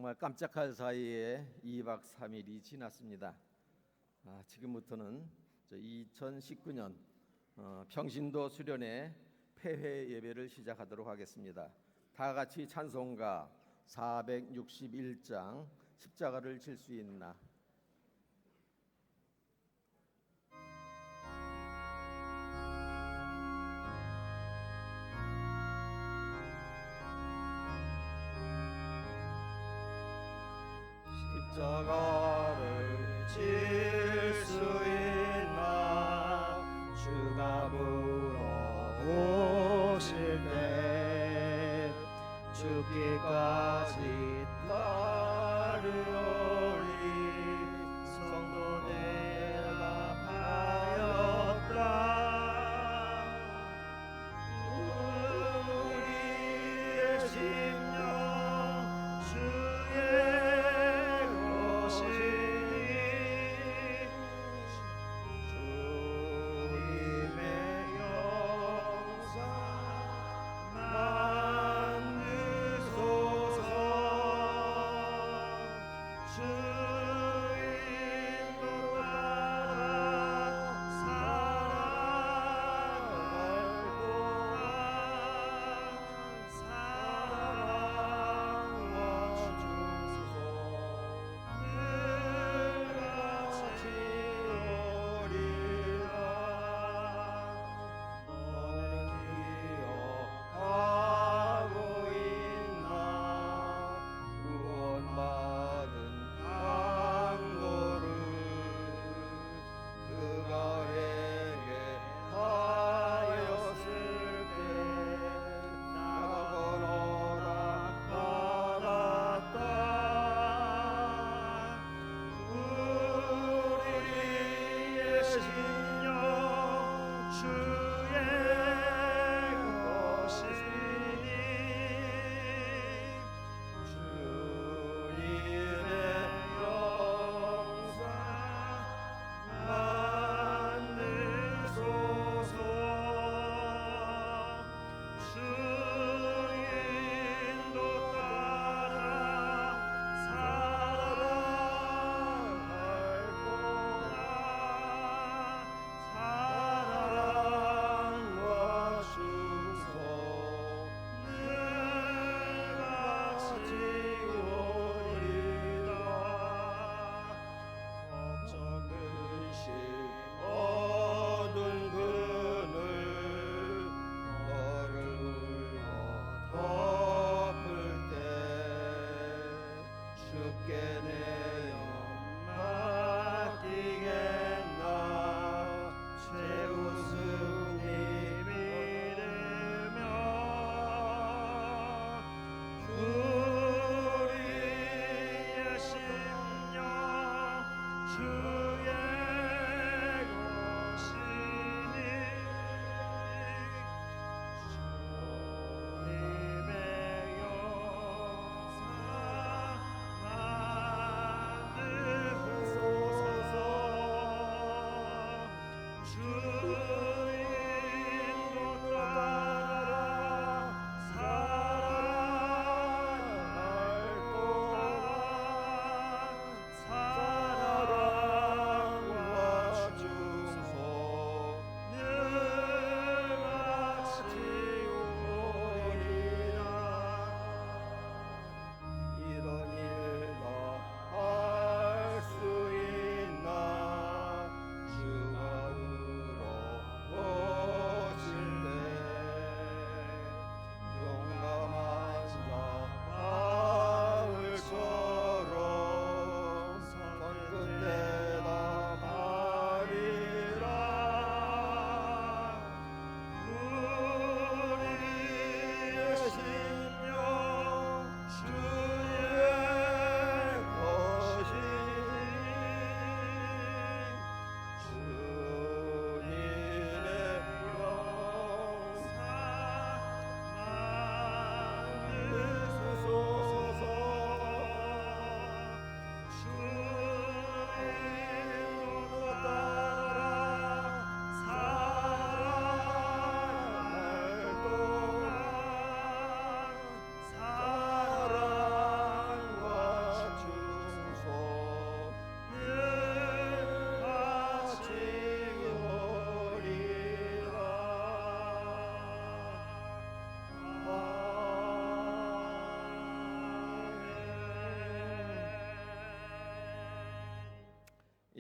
정말 깜짝할 사이에 2박 3일이 지났습니다. 지금부터는 2019년 평신도 수련회 폐회 예배를 시작하도록 하겠습니다. 다 같이 찬송가 461장 십자가를 질 수 있나. 십자가를 질 수 있나. 주가 물어보실 때 죽기까지 따르오리. 성도 대답하였다. 우리의 심령 주의 주님의 영광 만드소서. 주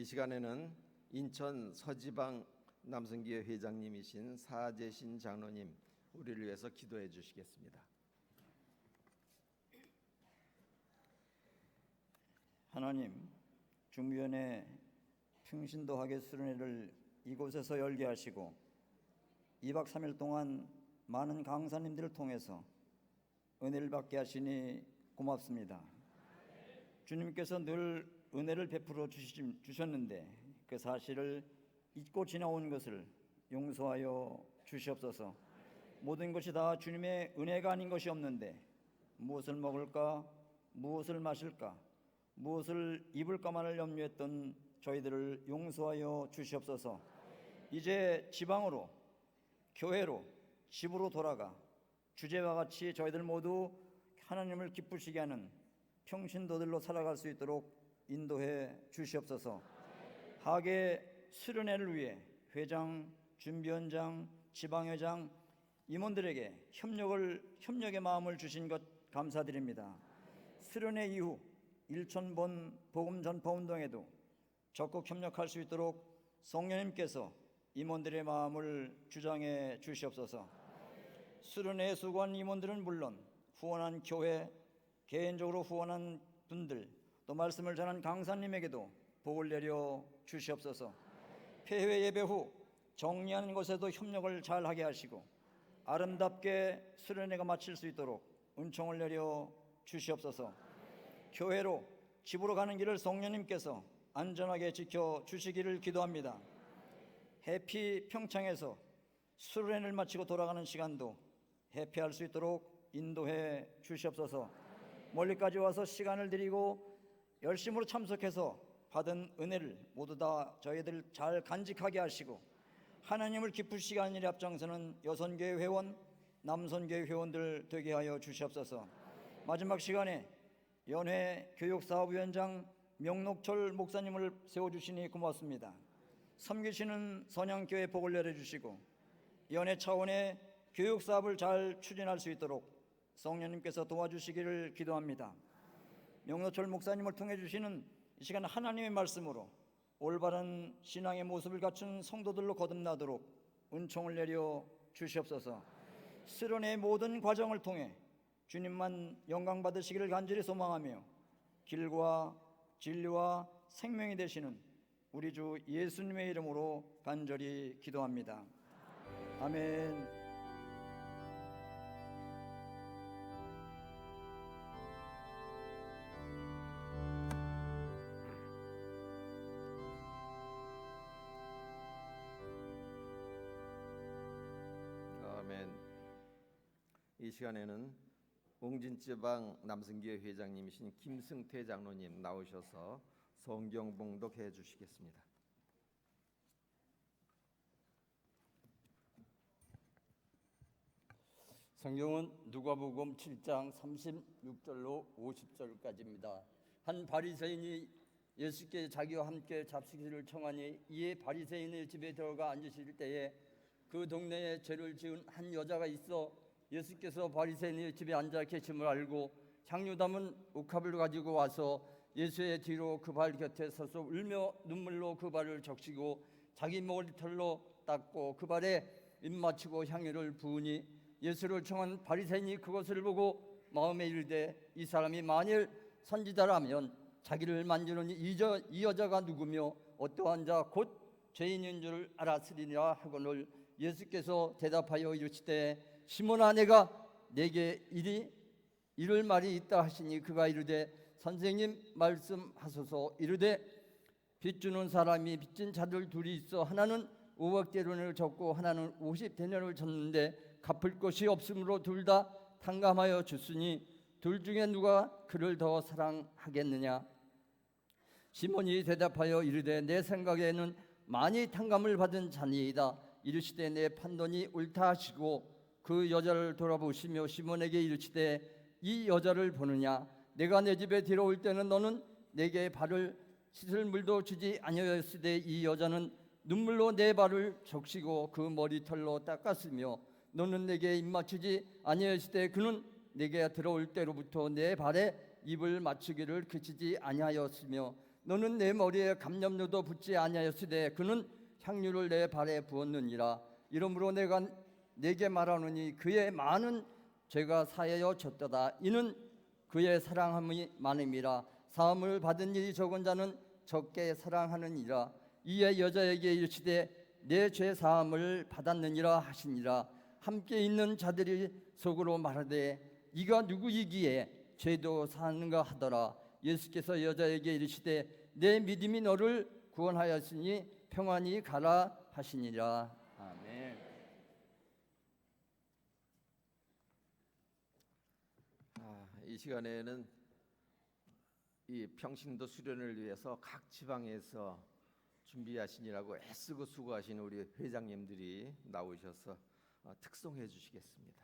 이 시간에는 인천 서지방 남성교회 회장님이신 사재신 장로님 우리를 위해서 기도해 주시겠습니다. 하나님, 중위원회 평신도학의 수련회를 이곳에서 열게 하시고 2박 3일 동안 많은 강사님들을 통해서 은혜를 받게 하시니 고맙습니다. 주님께서 늘 은혜를 베풀어 주셨는데 그 사실을 잊고 지나온 것을 용서하여 주시옵소서. 모든 것이 다 주님의 은혜가 아닌 것이 없는데 무엇을 먹을까, 무엇을 마실까, 무엇을 입을까만을 염려했던 저희들을 용서하여 주시옵소서. 이제 지방으로, 교회로, 집으로 돌아가 주제와 같이 저희들 모두 하나님을 기쁘시게 하는 평신도들로 살아갈 수 있도록 인도해 주시옵소서. 하계 수련회를 위해 회장, 준비원장, 지방회장, 임원들에게 협력의 마음을 주신 것 감사드립니다. 수련회 이후 일천번 복음 전파 운동에도 적극 협력할 수 있도록 성령님께서 임원들의 마음을 주장해 주시옵소서. 수련회에 수고한 임원들은 물론 후원한 교회, 개인적으로 후원한 분들, 또 말씀을 전한 강사님에게도 복을 내려 주시옵소서. 폐회 예배 후 정리하는 것에도 협력을 잘하게 하시고 아름답게 수련회가 마칠 수 있도록 은총을 내려 주시옵소서. 교회로 집으로 가는 길을 성령님께서 안전하게 지켜 주시기를 기도합니다. 해피 평창에서 수련회를 마치고 돌아가는 시간도 해피할 수 있도록 인도해 주시옵소서. 멀리까지 와서 시간을 들이고 열심으로 참석해서 받은 은혜를 모두 다 저희들 잘 간직하게 하시고 하나님을 기쁘시게 하는 일에 앞장서는 여선교회 회원, 남선교회 회원들 되게 하여 주시옵소서. 마지막 시간에 연회 교육사업위원장 명록철 목사님을 세워주시니 고맙습니다. 섬기시는 선양교회 복을 내려주시고 연회 차원의 교육사업을 잘 추진할 수 있도록 성령님께서 도와주시기를 기도합니다. 명록철 목사님을 통해 주시는 이 시간 하나님의 말씀으로 올바른 신앙의 모습을 갖춘 성도들로 거듭나도록 은총을 내려 주시옵소서. 수련의 모든 과정을 통해 주님만 영광 받으시기를 간절히 소망하며 길과 진리와 생명이 되시는 우리 주 예수님의 이름으로 간절히 기도합니다. 아멘. 이 시간에는 옹진지방 남성교회 회장님이신 김승태 장로님 나오셔서 성경 봉독해 주시겠습니다. 성경은 누가복음 7장 36절로 50절까지입니다. 한 바리새인이 예수께 자기와 함께 잡수기를 청하니 이에 바리새인의 집에 들어가 앉으실 때에 그 동네에 죄를 지은 한 여자가 있어 예수께서 바리새인의 집에 앉아 계심을 알고 향유 담은 옥합을 가지고 와서 예수의 뒤로 그 발 곁에 서서 울며 눈물로 그 발을 적시고 자기 머리털로 닦고 그 발에 입 맞추고 향유를 부으니 예수를 청한 바리새인이 그것을 보고 마음에 이르되 이 사람이 만일 선지자라면 자기를 만지는 이 여자가 누구며 어떠한 자 곧 죄인인 줄 알았으리라 하거늘 예수께서 대답하여 이르시되 시몬아 내가 내게 이를 말이 있다 하시니 그가 이르되 선생님 말씀하소서. 이르되 빚주는 사람이 빚진 자들 둘이 있어 하나는 500데나리온을 졌고 하나는 50데나리온을 졌는데 갚을 것이 없으므로 둘 다 탕감하여 줬으니 둘 중에 누가 그를 더 사랑하겠느냐. 시몬이 대답하여 이르되 내 생각에는 많이 탕감을 받은 자니이다. 이르시되 내 판단이 옳다 하시고 그 여자를 돌아보시며 시몬에게 이르시되 이 여자를 보느냐. 내가 내 집에 들어올 때는 너는 내게 발을 씻을 물도 주지 아니하였으되 이 여자는 눈물로 내 발을 적시고 그 머리털로 닦았으며 너는 내게 입 맞추지 아니하였으되 그는 내게 들어올 때로부터 내 발에 입을 맞추기를 그치지 아니하였으며 너는 내 머리에 감염료도 붓지 아니하였으되 그는 향유를 내 발에 부었느니라. 이러므로 내가 내게 말하노니 그의 많은 죄가 사하여 졌도다. 이는 그의 사랑함이 많음이라. 사함을 받은 일이 적은 자는 적게 사랑하느니라. 이에 여자에게 이르시되 내 죄 사함을 받았느니라 하시니라. 함께 있는 자들이 속으로 말하되 이가 누구이기에 죄도 사하는가 하더라. 예수께서 여자에게 이르시되 내 믿음이 너를 구원하였으니 평안히 가라 하시니라. 아멘. 이 시간에는 이 평신도 수련을 위해서 각 지방에서 준비하시느라고 애쓰고 수고하신 우리 회장님들이 나오셔서 특송해 주시겠습니다.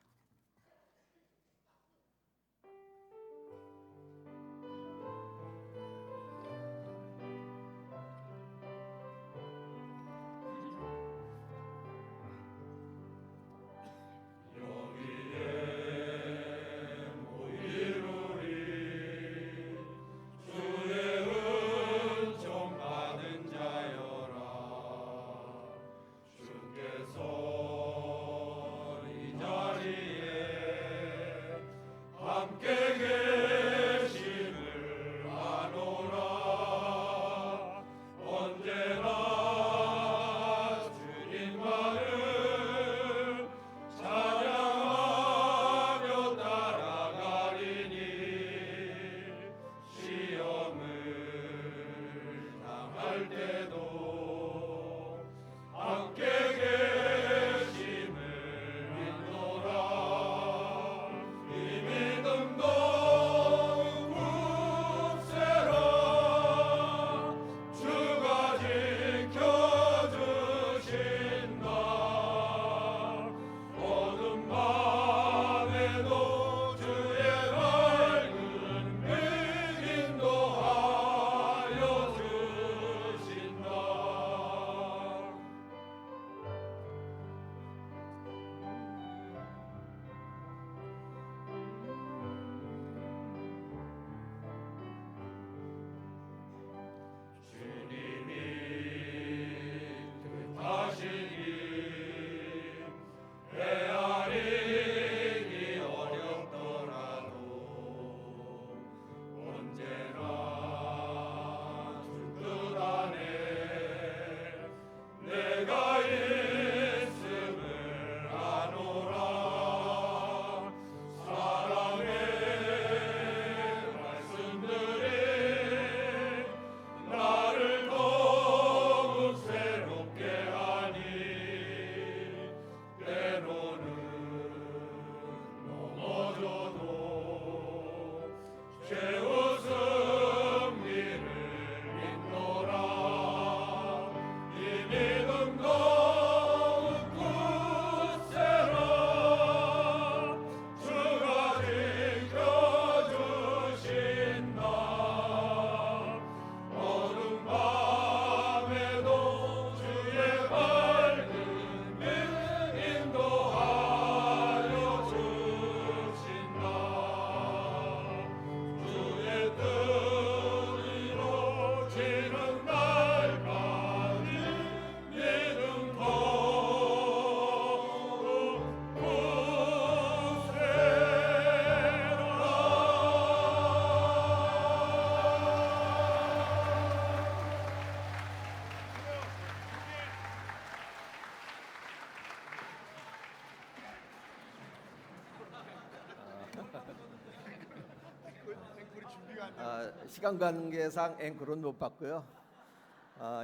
시간 관계상 앵콜은 못 받고요.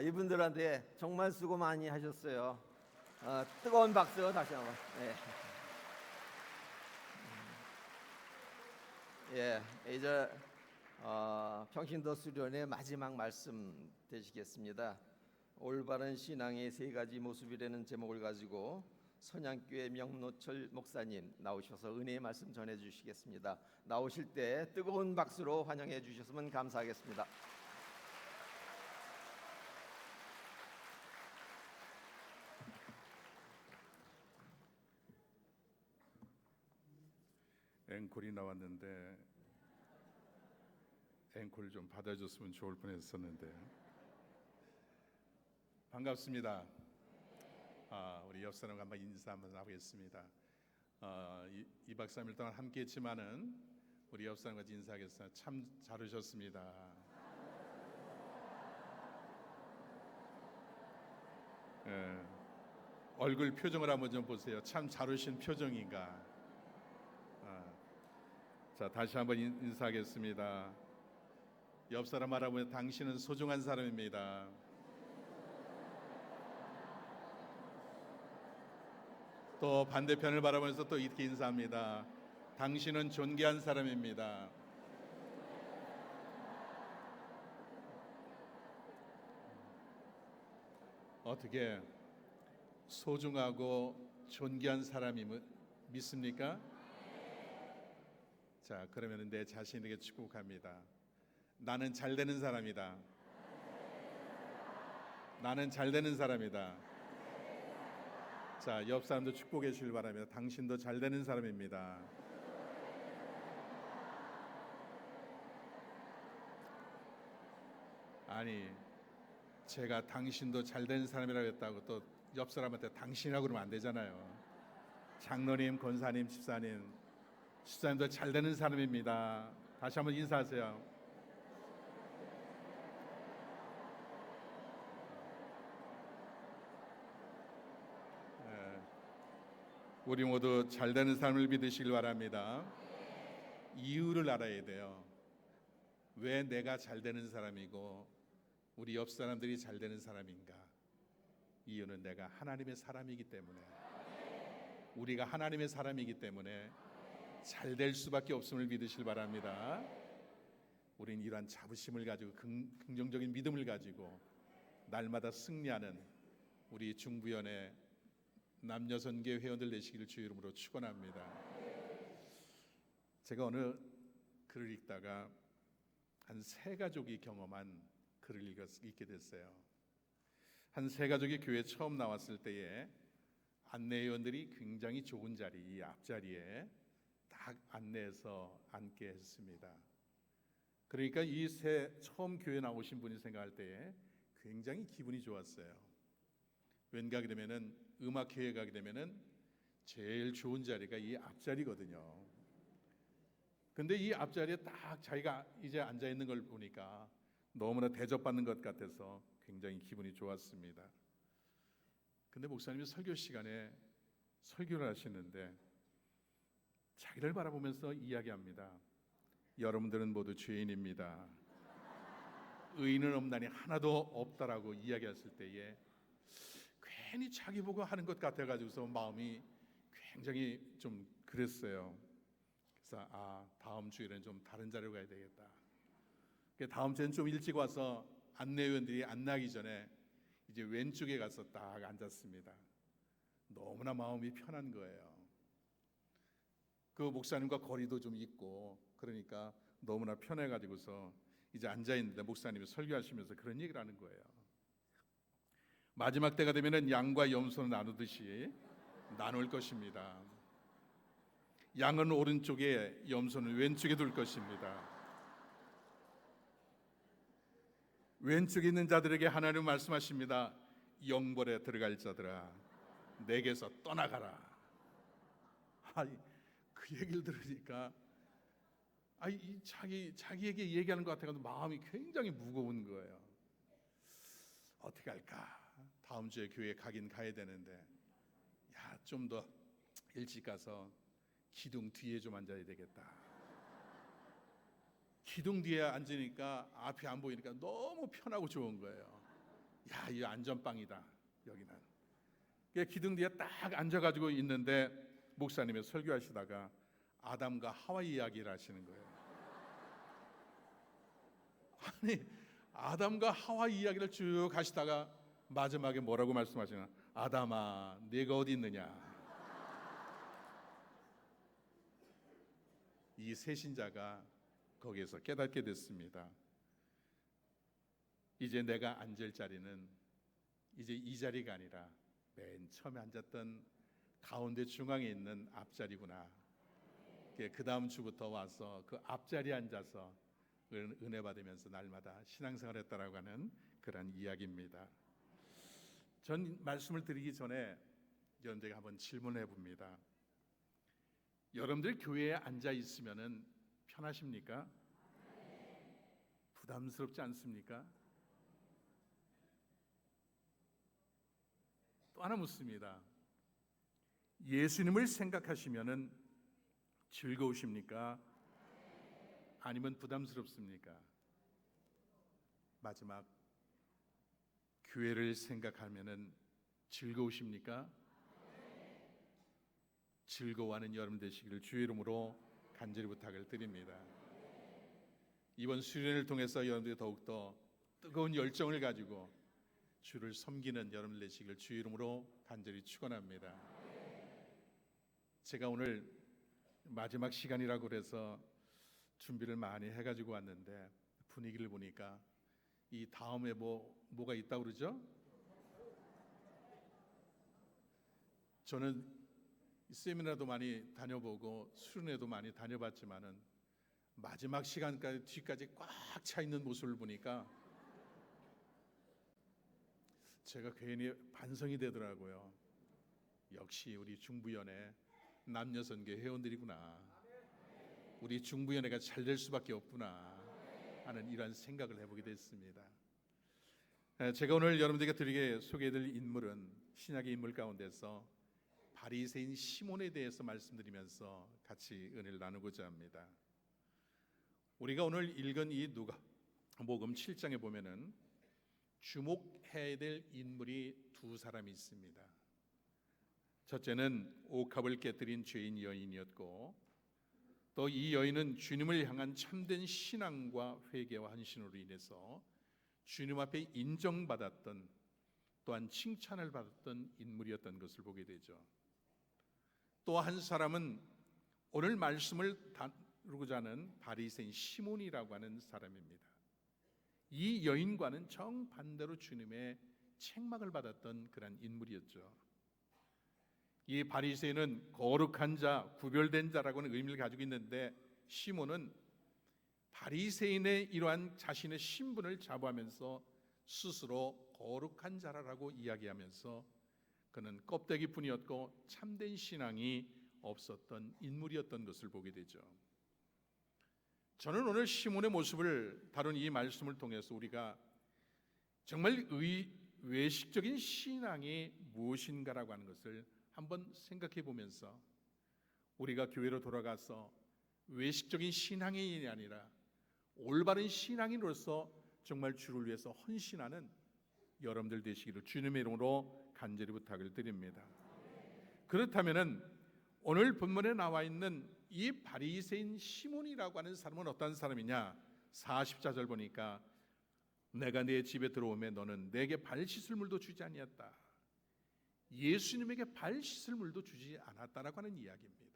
이분들한테 정말 수고 많이 하셨어요. 뜨거운 박수 다시 한번. 이제 평신도 수련의 마지막 말씀 되시겠습니다. 올바른 신앙의 세 가지 모습이라는 제목을 가지고 선양교회 명노철 목사님 나오셔서 은혜의 말씀 전해 주시겠습니다. 나오실 때 뜨거운 박수로 환영해 주셨으면 감사하겠습니다. 앵콜이 나왔는데 앵콜 좀 받아줬으면 좋을 뻔했었는데. 반갑습니다. 우리 옆 사람 한번 인사 한번 하겠습니다. 2박 3일 동안 함께했지만은 우리 옆 사람 같이 인사하겠습니다. 참 잘 오셨습니다. 예, 얼굴 표정을 한번 좀 보세요. 참 잘 오신 표정인가. 자, 다시 한번 인사하겠습니다. 옆 사람 알아보면 당신은 소중한 사람입니다. 또 반대편을 바라보면서 또 이렇게 인사합니다. 당신은 존귀한 사람입니다. 어떻게 소중하고 존귀한 사람이 믿습니까? 자, 그러면 내 자신에게 축복합니다. 나는 잘 되는 사람이다. 나는 잘 되는 사람이다. 자, 옆 사람도 축복해 주길 바랍니다. 당신도 잘 되는 사람입니다. 아니, 제가 당신도 잘 되는 사람이라고 했다고 또 옆 사람한테 당신이라고 그러면 안 되잖아요. 장로님, 권사님, 집사님도 잘 되는 사람입니다. 다시 한번 인사하세요. 우리 모두 잘 되는 삶을 믿으시길 바랍니다. 이유를 알아야 돼요. 왜 내가 잘 되는 사람이고 우리 옆 사람들이 잘 되는 사람인가? 이유는 내가 하나님의 사람이기 때문에, 우리가 하나님의 사람이기 때문에 잘 될 수밖에 없음을 믿으시길 바랍니다. 우린 이러한 자부심을 가지고 긍정적인 믿음을 가지고 날마다 승리하는 우리 중부연의 남녀선교 회원들 되시기를 주의 이름으로 축원합니다. 제가 어느 글을 읽다가 한 세 가족이 경험한 글을 읽게 됐어요. 한 세 가족이 교회에 처음 나왔을 때에 안내위원들이 굉장히 좋은 자리, 이 앞자리에 딱 안내해서 앉게 했습니다. 그러니까 이 처음 교회 나오신 분이 생각할 때에 굉장히 기분이 좋았어요. 왠가 그러면은 음악회에 가게 되면은 제일 좋은 자리가 이 앞자리거든요. 근데 이 앞자리에 딱 자기가 이제 앉아 있는 걸 보니까 너무나 대접받는 것 같아서 굉장히 기분이 좋았습니다. 근데 목사님이 설교 시간에 설교를 하시는데 자기를 바라보면서 이야기합니다. 여러분들은 모두 죄인입니다. 의인은 없나니 하나도 없다라고 이야기했을 때에 괜히 자기 보고 하는 것 같아가지고서 마음이 굉장히 좀 그랬어요. 그래서 다음 주에는 좀 다른 자리로 가야 되겠다. 다음 주에는 좀 일찍 와서 안내위원들이 안내하기 전에 이제 왼쪽에 가서 딱 앉았습니다. 너무나 마음이 편한 거예요. 그 목사님과 거리도 좀 있고 그러니까 너무나 편해가지고서 이제 앉아 있는데 목사님이 설교하시면서 그런 얘기를 하는 거예요. 마지막 때가 되면은 양과 염소를 나누듯이 나눌 것입니다. 양은 오른쪽에, 염소는 왼쪽에 둘 것입니다. 왼쪽에 있는 자들에게 하나님 말씀하십니다. 영벌에 들어갈 자들아, 내게서 떠나가라. 그 얘기를 들으니까 자기에게 얘기하는 것 같아서 마음이 굉장히 무거운 거예요. 어떻게 할까? 다음 주에 교회 가긴 가야 되는데, 좀 더 일찍 가서 기둥 뒤에 좀 앉아야 되겠다. 기둥 뒤에 앉으니까 앞이 안 보이니까 너무 편하고 좋은 거예요. 이 안전빵이다 여기는. 기둥 뒤에 딱 앉아가지고 있는데 목사님이 설교하시다가 아담과 하와 이야기를 하시는 거예요. 아니, 아담과 하와 이야기를 쭉 하시다가 마지막에 뭐라고 말씀하시나? 아담아, 네가 어디 있느냐? 이 세신자가 거기에서 깨닫게 됐습니다. 이제 내가 앉을 자리는 이제 이 자리가 아니라 맨 처음에 앉았던 가운데 중앙에 있는 앞자리구나. 그 다음 주부터 와서 그 앞자리에 앉아서 은혜 받으면서 날마다 신앙생활했다라고 하는 그런 이야기입니다. 전 말씀을 드리기 전에 여러분들에게 한번 질문해 봅니다. 여러분들 교회에 앉아 있으면은 편하십니까? 부담스럽지 않습니까? 또 하나 묻습니다. 예수님을 생각하시면은 즐거우십니까? 아니면 부담스럽습니까? 마지막, 교회를 생각하면은 즐거우십니까? 즐거워하는 여러분 되시기를 주의 이름으로 간절히 부탁을 드립니다. 이번 수련을 통해서 여러분들이 더욱더 뜨거운 열정을 가지고 주를 섬기는 여러분 되시기를 주의 이름으로 간절히 축원합니다. 제가 오늘 마지막 시간이라고 그래서 준비를 많이 해가지고 왔는데 분위기를 보니까 이 다음에 뭐가 있다고 그러죠? 저는 세미나도 많이 다녀보고 수련회도 많이 다녀봤지만은 마지막 시간까지 뒤까지 꽉 차 있는 모습을 보니까 제가 괜히 반성이 되더라고요. 역시 우리 중부연회 남녀선교 회원들이구나. 우리 중부연회가 잘 될 수밖에 없구나 하는 이러한 생각을 해보게 됐습니다. 제가 오늘 여러분들에게 드리게 소개해드릴 인물은 신약의 인물 가운데서 바리새인 시몬에 대해서 말씀드리면서 같이 은혜를 나누고자 합니다. 우리가 오늘 읽은 이 누가복음 7장에 보면은 주목해야 될 인물이 두 사람이 있습니다. 첫째는 옥합을 깨뜨린 죄인 여인이었고, 또 이 여인은 주님을 향한 참된 신앙과 회개와 헌신으로 인해서 주님 앞에 인정받았던, 또한 칭찬을 받았던 인물이었던 것을 보게 되죠. 또 한 사람은 오늘 말씀을 다루고자 하는 바리새인 시몬이라고 하는 사람입니다. 이 여인과는 정반대로 주님의 책망을 받았던 그런 인물이었죠. 이 바리새인은 거룩한 자, 구별된 자라고는 의미를 가지고 있는데, 시몬은 바리새인의 이러한 자신의 신분을 자부하면서 스스로 거룩한 자라고 이야기하면서 그는 껍데기뿐이었고 참된 신앙이 없었던 인물이었던 것을 보게 되죠. 저는 오늘 시몬의 모습을 다룬 이 말씀을 통해서 우리가 정말 외식적인 신앙이 무엇인가라고 하는 것을 한번 생각해 보면서 우리가 교회로 돌아가서 외식적인 신앙인이 아니라 올바른 신앙인으로서 정말 주를 위해서 헌신하는 여러분들 되시기를 주님의 이름으로 간절히 부탁을 드립니다. 그렇다면은 오늘 본문에 나와 있는 이 바리새인 시몬이라고 하는 사람은 어떤 사람이냐? 40절 보니까 내가 네 집에 들어오면 너는 내게 발 씻을 물도 주지 아니었다. 예수님에게 발 씻을 물도 주지 않았다라고 하는 이야기입니다.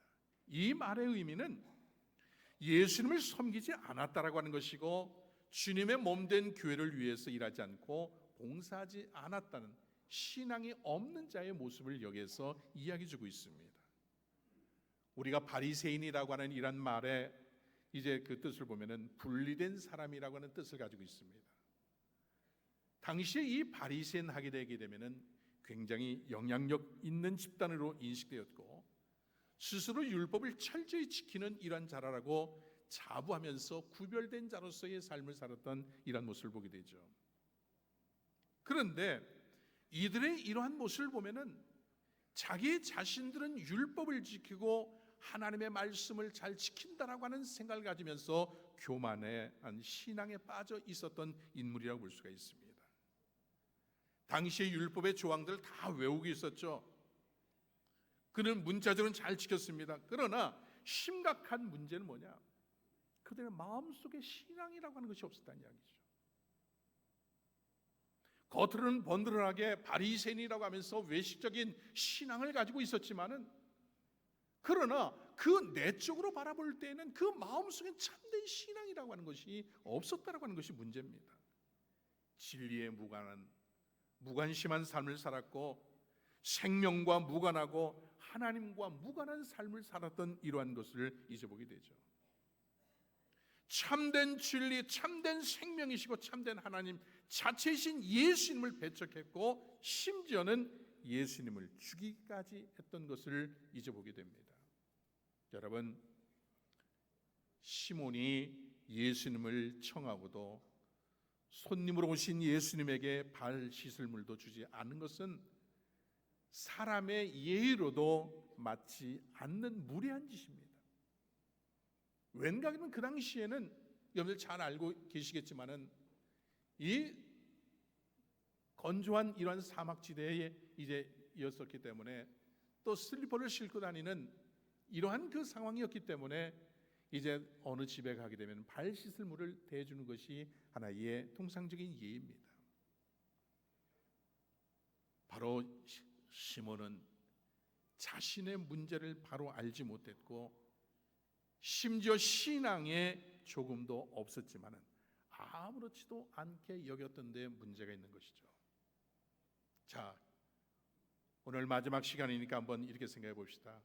이 말의 의미는 예수님을 섬기지 않았다라고 하는 것이고, 주님의 몸된 교회를 위해서 일하지 않고 봉사하지 않았다는 신앙이 없는 자의 모습을 여기서 이야기 주고 있습니다. 우리가 바리새인이라고 하는 이런 말에 이제 그 뜻을 보면은 분리된 사람이라고 하는 뜻을 가지고 있습니다. 당시에 이 바리새인 하게 되게 되면은 굉장히 영향력 있는 집단으로 인식되었고, 스스로 율법을 철저히 지키는 이러한 자라고 자부하면서 구별된 자로서의 삶을 살았던 이런 모습을 보게 되죠. 그런데 이들의 이러한 모습을 보면은 자기 자신들은 율법을 지키고 하나님의 말씀을 잘 지킨다라고 하는 생각을 가지면서 교만한 신앙에 빠져 있었던 인물이라고 볼 수가 있습니다. 당시의 율법의 조항들을 다 외우고 있었죠. 그는 문자적으로는 잘 지켰습니다. 그러나 심각한 문제는 뭐냐? 그들의 마음속에 신앙이라고 하는 것이 없었다는 이야기죠. 겉으로는 번들어하게 바리새인이라고 하면서 외식적인 신앙을 가지고 있었지만은, 그러나 그 내적으로 바라볼 때에는 그 마음속에 참된 신앙이라고 하는 것이 없었다라고 하는 것이 문제입니다. 진리에 무관심한 삶을 살았고, 생명과 무관하고 하나님과 무관한 삶을 살았던 이러한 것을 잊어보게 되죠. 참된 진리, 참된 생명이시고 참된 하나님 자체이신 예수님을 배척했고 심지어는 예수님을 죽이기까지 했던 것을 이제 보게 됩니다. 여러분, 시몬이 예수님을 청하고도 손님으로 오신 예수님에게 발 씻을 물도 주지 않는 것은 사람의 예의로도 맞지 않는 무례한 짓입니다. 왠가하면 그 당시에는 여러분들 잘 알고 계시겠지만은 이 건조한 이러한 사막지대에 이제 이었었기 때문에 또 슬리퍼를 신고 다니는 이러한 그 상황이었기 때문에 이제 어느 집에 가게 되면 발 씻을 물을 대주는 것이 하나의 통상적인 예입니다. 바로 시몬은 자신의 문제를 바로 알지 못했고 심지어 신앙에 조금도 없었지만은 아무렇지도 않게 여겼던 데 문제가 있는 것이죠. 자, 오늘 마지막 시간이니까 한번 이렇게 생각해 봅시다.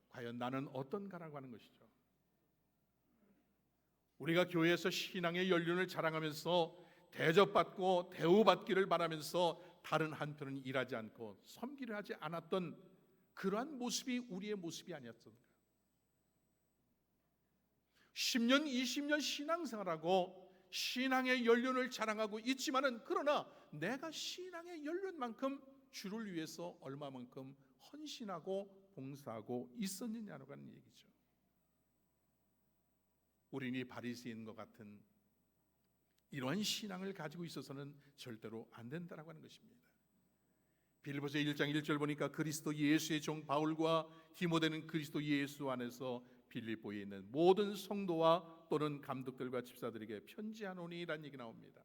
과연 나는 어떤가라고 하는 것이죠. 우리가 교회에서 신앙의 연륜을 자랑하면서 대접받고 대우받기를 바라면서 다른 한편은 일하지 않고 섬기려 하지 않았던 그러한 모습이 우리의 모습이 아니었습니까? 10년, 20년 신앙생활하고 신앙의 연륜을 자랑하고 있지만은 그러나 내가 신앙의 연륜만큼 주를 위해서 얼마만큼 헌신하고 봉사하고 있었느냐라고 하는 얘기죠. 우리는 이 바리새인과 같은 이러한 신앙을 가지고 있어서는 절대로 안 된다라고 하는 것입니다. 빌립보서 1장 1절 보니까 그리스도 예수의 종 바울과 디모데는 그리스도 예수 안에서 빌립보에 있는 모든 성도와 또는 감독들과 집사들에게 편지하노니라는 얘기 나옵니다.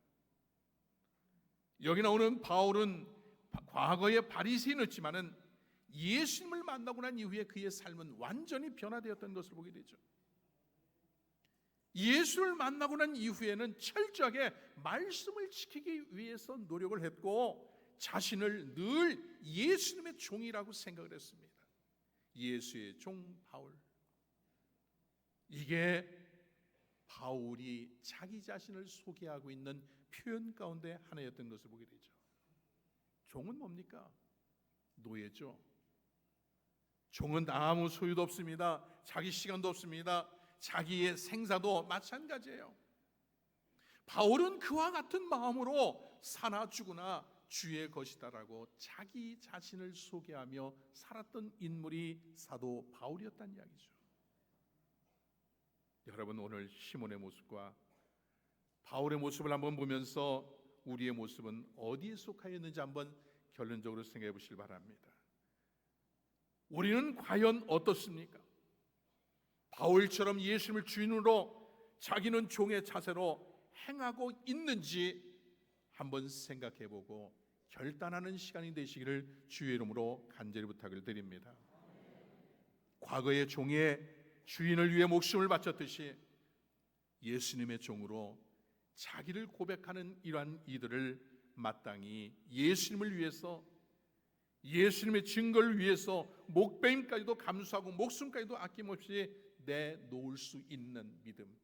여기 나오는 바울은 과거에 바리새인이었지만은 예수님을 만나고 난 이후에 그의 삶은 완전히 변화되었던 것을 보게 되죠. 예수를 만나고 난 이후에는 철저하게 말씀을 지키기 위해서 노력을 했고 자신을 늘 예수님의 종이라고 생각을 했습니다. 예수의 종 바울. 이게 바울이 자기 자신을 소개하고 있는 표현 가운데 하나였던 것을 보게 되죠. 종은 뭡니까? 노예죠. 종은 아무 소유도 없습니다. 자기 시간도 없습니다. 자기의 생사도 마찬가지예요. 바울은 그와 같은 마음으로 사나 죽으나 주의 것이다라고 자기 자신을 소개하며 살았던 인물이 사도 바울이었다는 이야기죠. 여러분, 오늘 시몬의 모습과 바울의 모습을 한번 보면서 우리의 모습은 어디에 속하여 있는지 한번 결론적으로 생각해 보시길 바랍니다. 우리는 과연 어떻습니까? 바울처럼 예수님을 주인으로 자기는 종의 자세로 행하고 있는지 한번 생각해 보고 결단하는 시간이 되시기를 주의 이름으로 간절히 부탁을 드립니다. 과거의 종의 주인을 위해 목숨을 바쳤듯이 예수님의 종으로 자기를 고백하는 이러한 이들을 마땅히 예수님을 위해서, 예수님의 증거를 위해서 목배임까지도 감수하고 목숨까지도 아낌없이 내놓을 수 있는 믿음,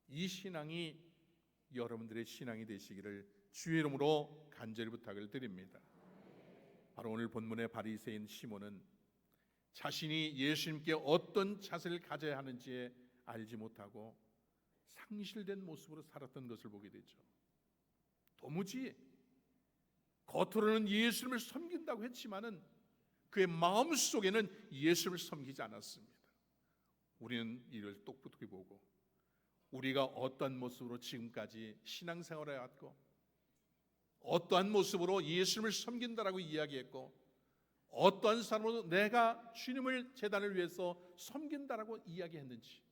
이 신앙이 여러분들의 신앙이 되시기를 주의 이름으로 간절히 부탁을 드립니다. 바로 오늘 본문의 바리새인 시몬은 자신이 예수님께 어떤 자세를 가져야 하는지 알지 못하고 상실된 모습으로 살았던 것을 보게 되죠. 도무지 겉으로는 예수님을 섬긴다고 했지만은 그의 마음속에는 예수님을 섬기지 않았습니다. 우리는 이를 똑똑히 보고 우리가 어떠한 모습으로 지금까지 신앙생활을 해왔고 어떠한 모습으로 예수님을 섬긴다라고 이야기했고 어떠한 사람으로 내가 주님을 제단을 위해서 섬긴다라고 이야기했는지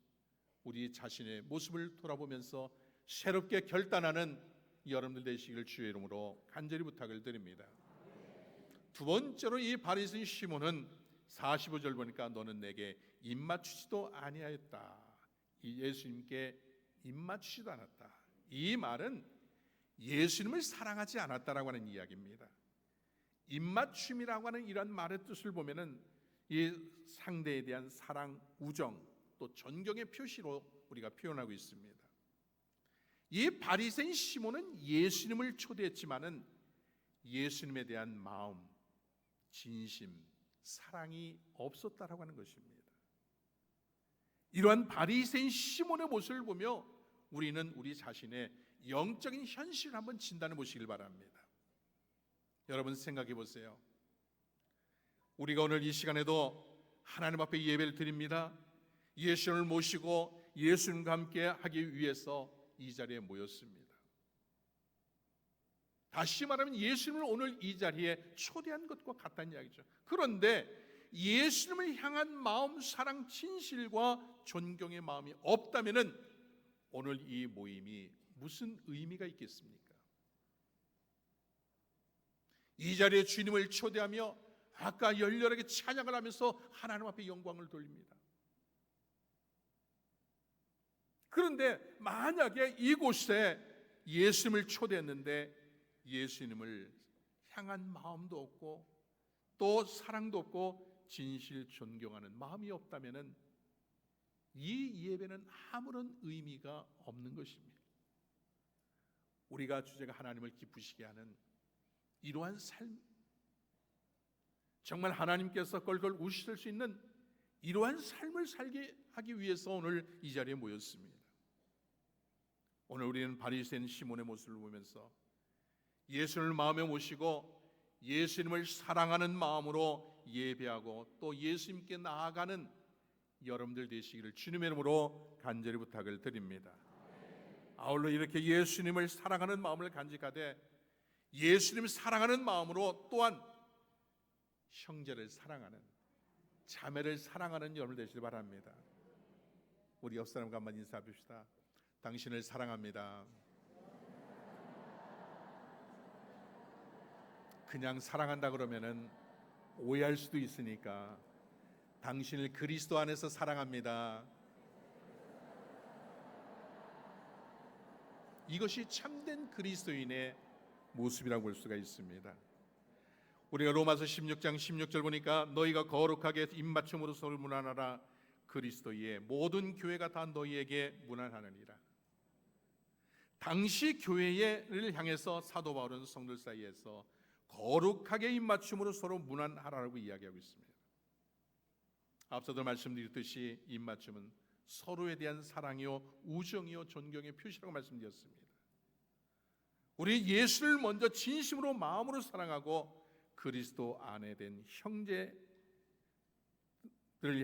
우리 자신의 모습을 돌아보면서 새롭게 결단하는 여러분들 되시기를 주의 이름으로 간절히 부탁을 드립니다. 두 번째로 이 바리새인 시몬은 45절 보니까 너는 내게 입맞추지도 아니하였다. 이 예수님께 입맞추지도 않았다. 이 말은 예수님을 사랑하지 않았다라고 하는 이야기입니다. 입맞춤이라고 하는 이런 말의 뜻을 보면은 이 상대에 대한 사랑, 우정, 또 존경의 표시로 우리가 표현하고 있습니다. 이 바리새인 시몬은 예수님을 초대했지만은 예수님에 대한 마음, 진심, 사랑이 없었다라고 하는 것입니다. 이러한 바리새인 시몬의 모습을 보며 우리는 우리 자신의 영적인 현실을 한번 진단해 보시길 바랍니다. 여러분 생각해 보세요. 우리가 오늘 이 시간에도 하나님 앞에 예배를 드립니다. 예수님을 모시고 예수님과 함께 하기 위해서 이 자리에 모였습니다. 다시 말하면 예수님을 오늘 이 자리에 초대한 것과 같다는 이야기죠. 그런데 예수님을 향한 마음, 사랑, 진실과 존경의 마음이 없다면은 오늘 이 모임이 무슨 의미가 있겠습니까? 이 자리에 주님을 초대하며 아까 열렬하게 찬양을 하면서 하나님 앞에 영광을 돌립니다. 그런데 만약에 이곳에 예수님을 초대했는데 예수님을 향한 마음도 없고 또 사랑도 없고 진실 존경하는 마음이 없다면은 이 예배는 아무런 의미가 없는 것입니다. 우리가 주제가 하나님을 기쁘시게 하는 이러한 삶, 정말 하나님께서 껄껄 웃으실 수 있는 이러한 삶을 살게 하기 위해서 오늘 이 자리에 모였습니다. 오늘 우리는 바리새인 시몬의 모습을 보면서 예수님을 마음에 모시고 예수님을 사랑하는 마음으로 예배하고 또 예수님께 나아가는 여러분들 되시기를 주님의 이름으로 간절히 부탁을 드립니다. 아울러 이렇게 예수님을 사랑하는 마음을 간직하되 예수님을 사랑하는 마음으로 또한 형제를 사랑하는, 자매를 사랑하는 여러분 되시길 바랍니다. 우리 옆 사람과 한번 인사합시다. 당신을 사랑합니다. 그냥 사랑한다 그러면은 오해할 수도 있으니까 당신을 그리스도 안에서 사랑합니다. 이것이 참된 그리스도인의 모습이라고 볼 수가 있습니다. 우리가 로마서 16장 16절 보니까 너희가 거룩하게 입맞춤으로 서로 문안하라. 그리스도의 모든 교회가 다 너희에게 문안하느니라. 당시 교회를 향해서 사도 바울은 성도들 사이에서 거룩하게 입맞춤으로 서로 문안하라고 이야기하고 있습니다. 앞서도 말씀드렸듯이 입맞춤은 서로에 대한 사랑이요 우정이요 존경의 표시라고 말씀드렸습니다. 우리 예수를 먼저 진심으로 마음으로 사랑하고 그리스도 안에 된 형제들을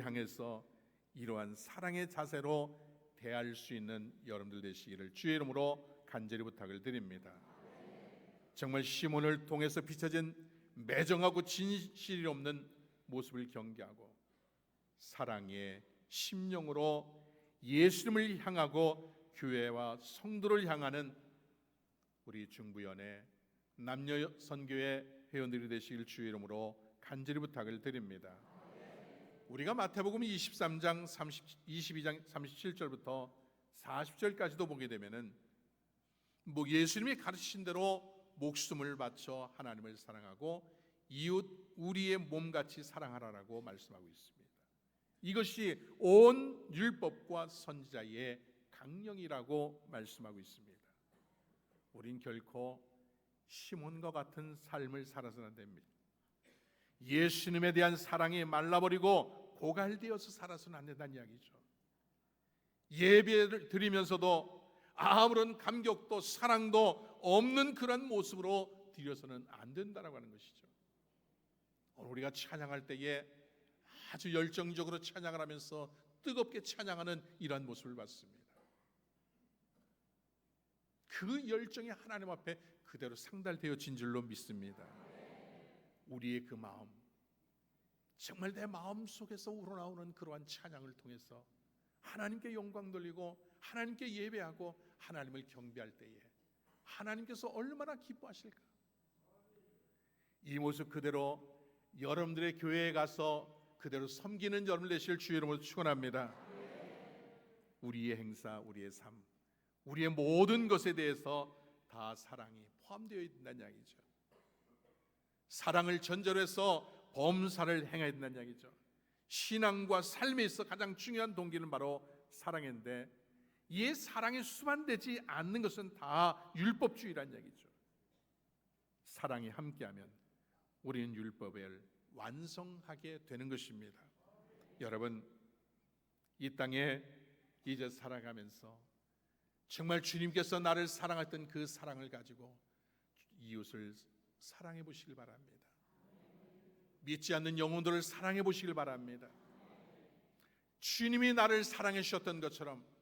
향해서 이러한 사랑의 자세로 대할 수 있는 여러분들 되시기를 주의 이름으로 간절히 부탁을 드립니다. 정말 시몬을 통해서 비춰진 매정하고 진실이 없는 모습을 경계하고 사랑의 심령으로 예수님을 향하고 교회와 성도를 향하는 우리 중부연의 남녀 선교회 회원들이 되시길 주의 이름으로 간절히 부탁을 드립니다. 우리가 마태복음 23장 22장 37절부터 40절까지도 보게 되면은 예수님이 가르치신 대로 목숨을 바쳐 하나님을 사랑하고 이웃 우리의 몸같이 사랑하라라고 말씀하고 있습니다. 이것이 온 율법과 선지자의 강령이라고 말씀하고 있습니다. 우린 결코 시몬과 같은 삶을 살아서는 안 됩니다. 예수님에 대한 사랑이 말라버리고 고갈되어서 살아서는 안 된다는 이야기죠. 예배를 드리면서도 아무런 감격도 사랑도 없는 그런 모습으로 드려서는 안 된다라고 하는 것이죠. 오늘 우리가 찬양할 때에 아주 열정적으로 찬양을 하면서 뜨겁게 찬양하는 이러한 모습을 봤습니다. 그 열정이 하나님 앞에 그대로 상달되어진 줄로 믿습니다. 우리의 그 마음, 정말 내 마음 속에서 우러나오는 그러한 찬양을 통해서 하나님께 영광 돌리고 하나님께 예배하고 하나님을 경배할 때에 하나님께서 얼마나 기뻐하실까. 이 모습 그대로 여러분들의 교회에 가서 그대로 섬기는 여러분 되실 주의 이름으로 축원합니다. 우리의 행사, 우리의 삶, 우리의 모든 것에 대해서 다 사랑이 포함되어 있다는 이야기죠. 사랑을 전제로 해서 범사를 행해야 된다는 이야기죠. 신앙과 삶에 있어 가장 중요한 동기는 바로 사랑인데 이 사랑이 수반되지 않는 것은 다 율법주의란 얘기죠. 사랑이 함께하면 우리는 율법을 완성하게 되는 것입니다. 여러분, 이 땅에 이제 살아가면서 정말 주님께서 나를 사랑했던 그 사랑을 가지고 이웃을 사랑해 보시길 바랍니다. 믿지 않는 영혼들을 사랑해 보시길 바랍니다. 주님이 나를 사랑해 주셨던 것처럼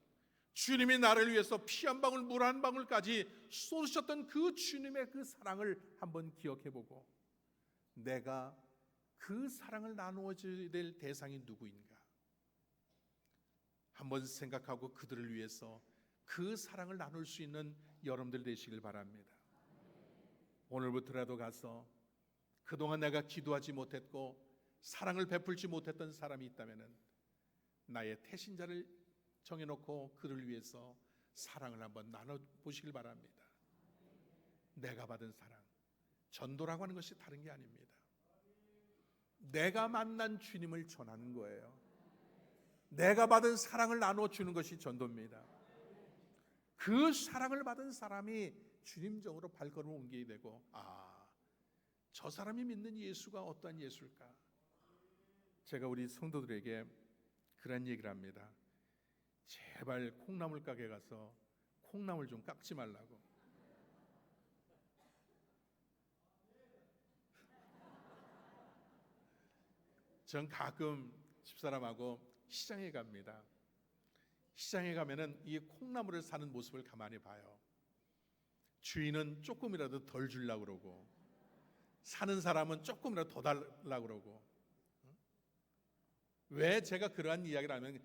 주님이 나를 위해서 피 한 방울 물 한 방울까지 쏟으셨던 그 주님의 그 사랑을 한번 기억해 보고 내가 그 사랑을 나누어줘야 될 대상이 누구인가 한번 생각하고 그들을 위해서 그 사랑을 나눌 수 있는 여러분들 되시길 바랍니다. 오늘부터라도 가서 그동안 내가 기도하지 못했고 사랑을 베풀지 못했던 사람이 있다면 나의 태신자를 정해놓고 그를 위해서 사랑을 한번 나눠보시길 바랍니다. 내가 받은 사랑, 전도라고 하는 것이 다른 게 아닙니다. 내가 만난 주님을 전하는 거예요. 내가 받은 사랑을 나눠주는 것이 전도입니다. 그 사랑을 받은 사람이 주님정으로 발걸음을 옮기게 되고 저 사람이 믿는 예수가 어떠한 예수일까? 제가 우리 성도들에게 그런 얘기를 합니다. 제발 콩나물 가게 가서 콩나물 좀 깎지 말라고. 전 가끔 집사람하고 시장에 갑니다. 시장에 가면은 이 콩나물을 사는 모습을 가만히 봐요. 주인은 조금이라도 덜 주려고 그러고 사는 사람은 조금이라도 더 달라고 그러고. 왜 제가 그러한 이야기를 하면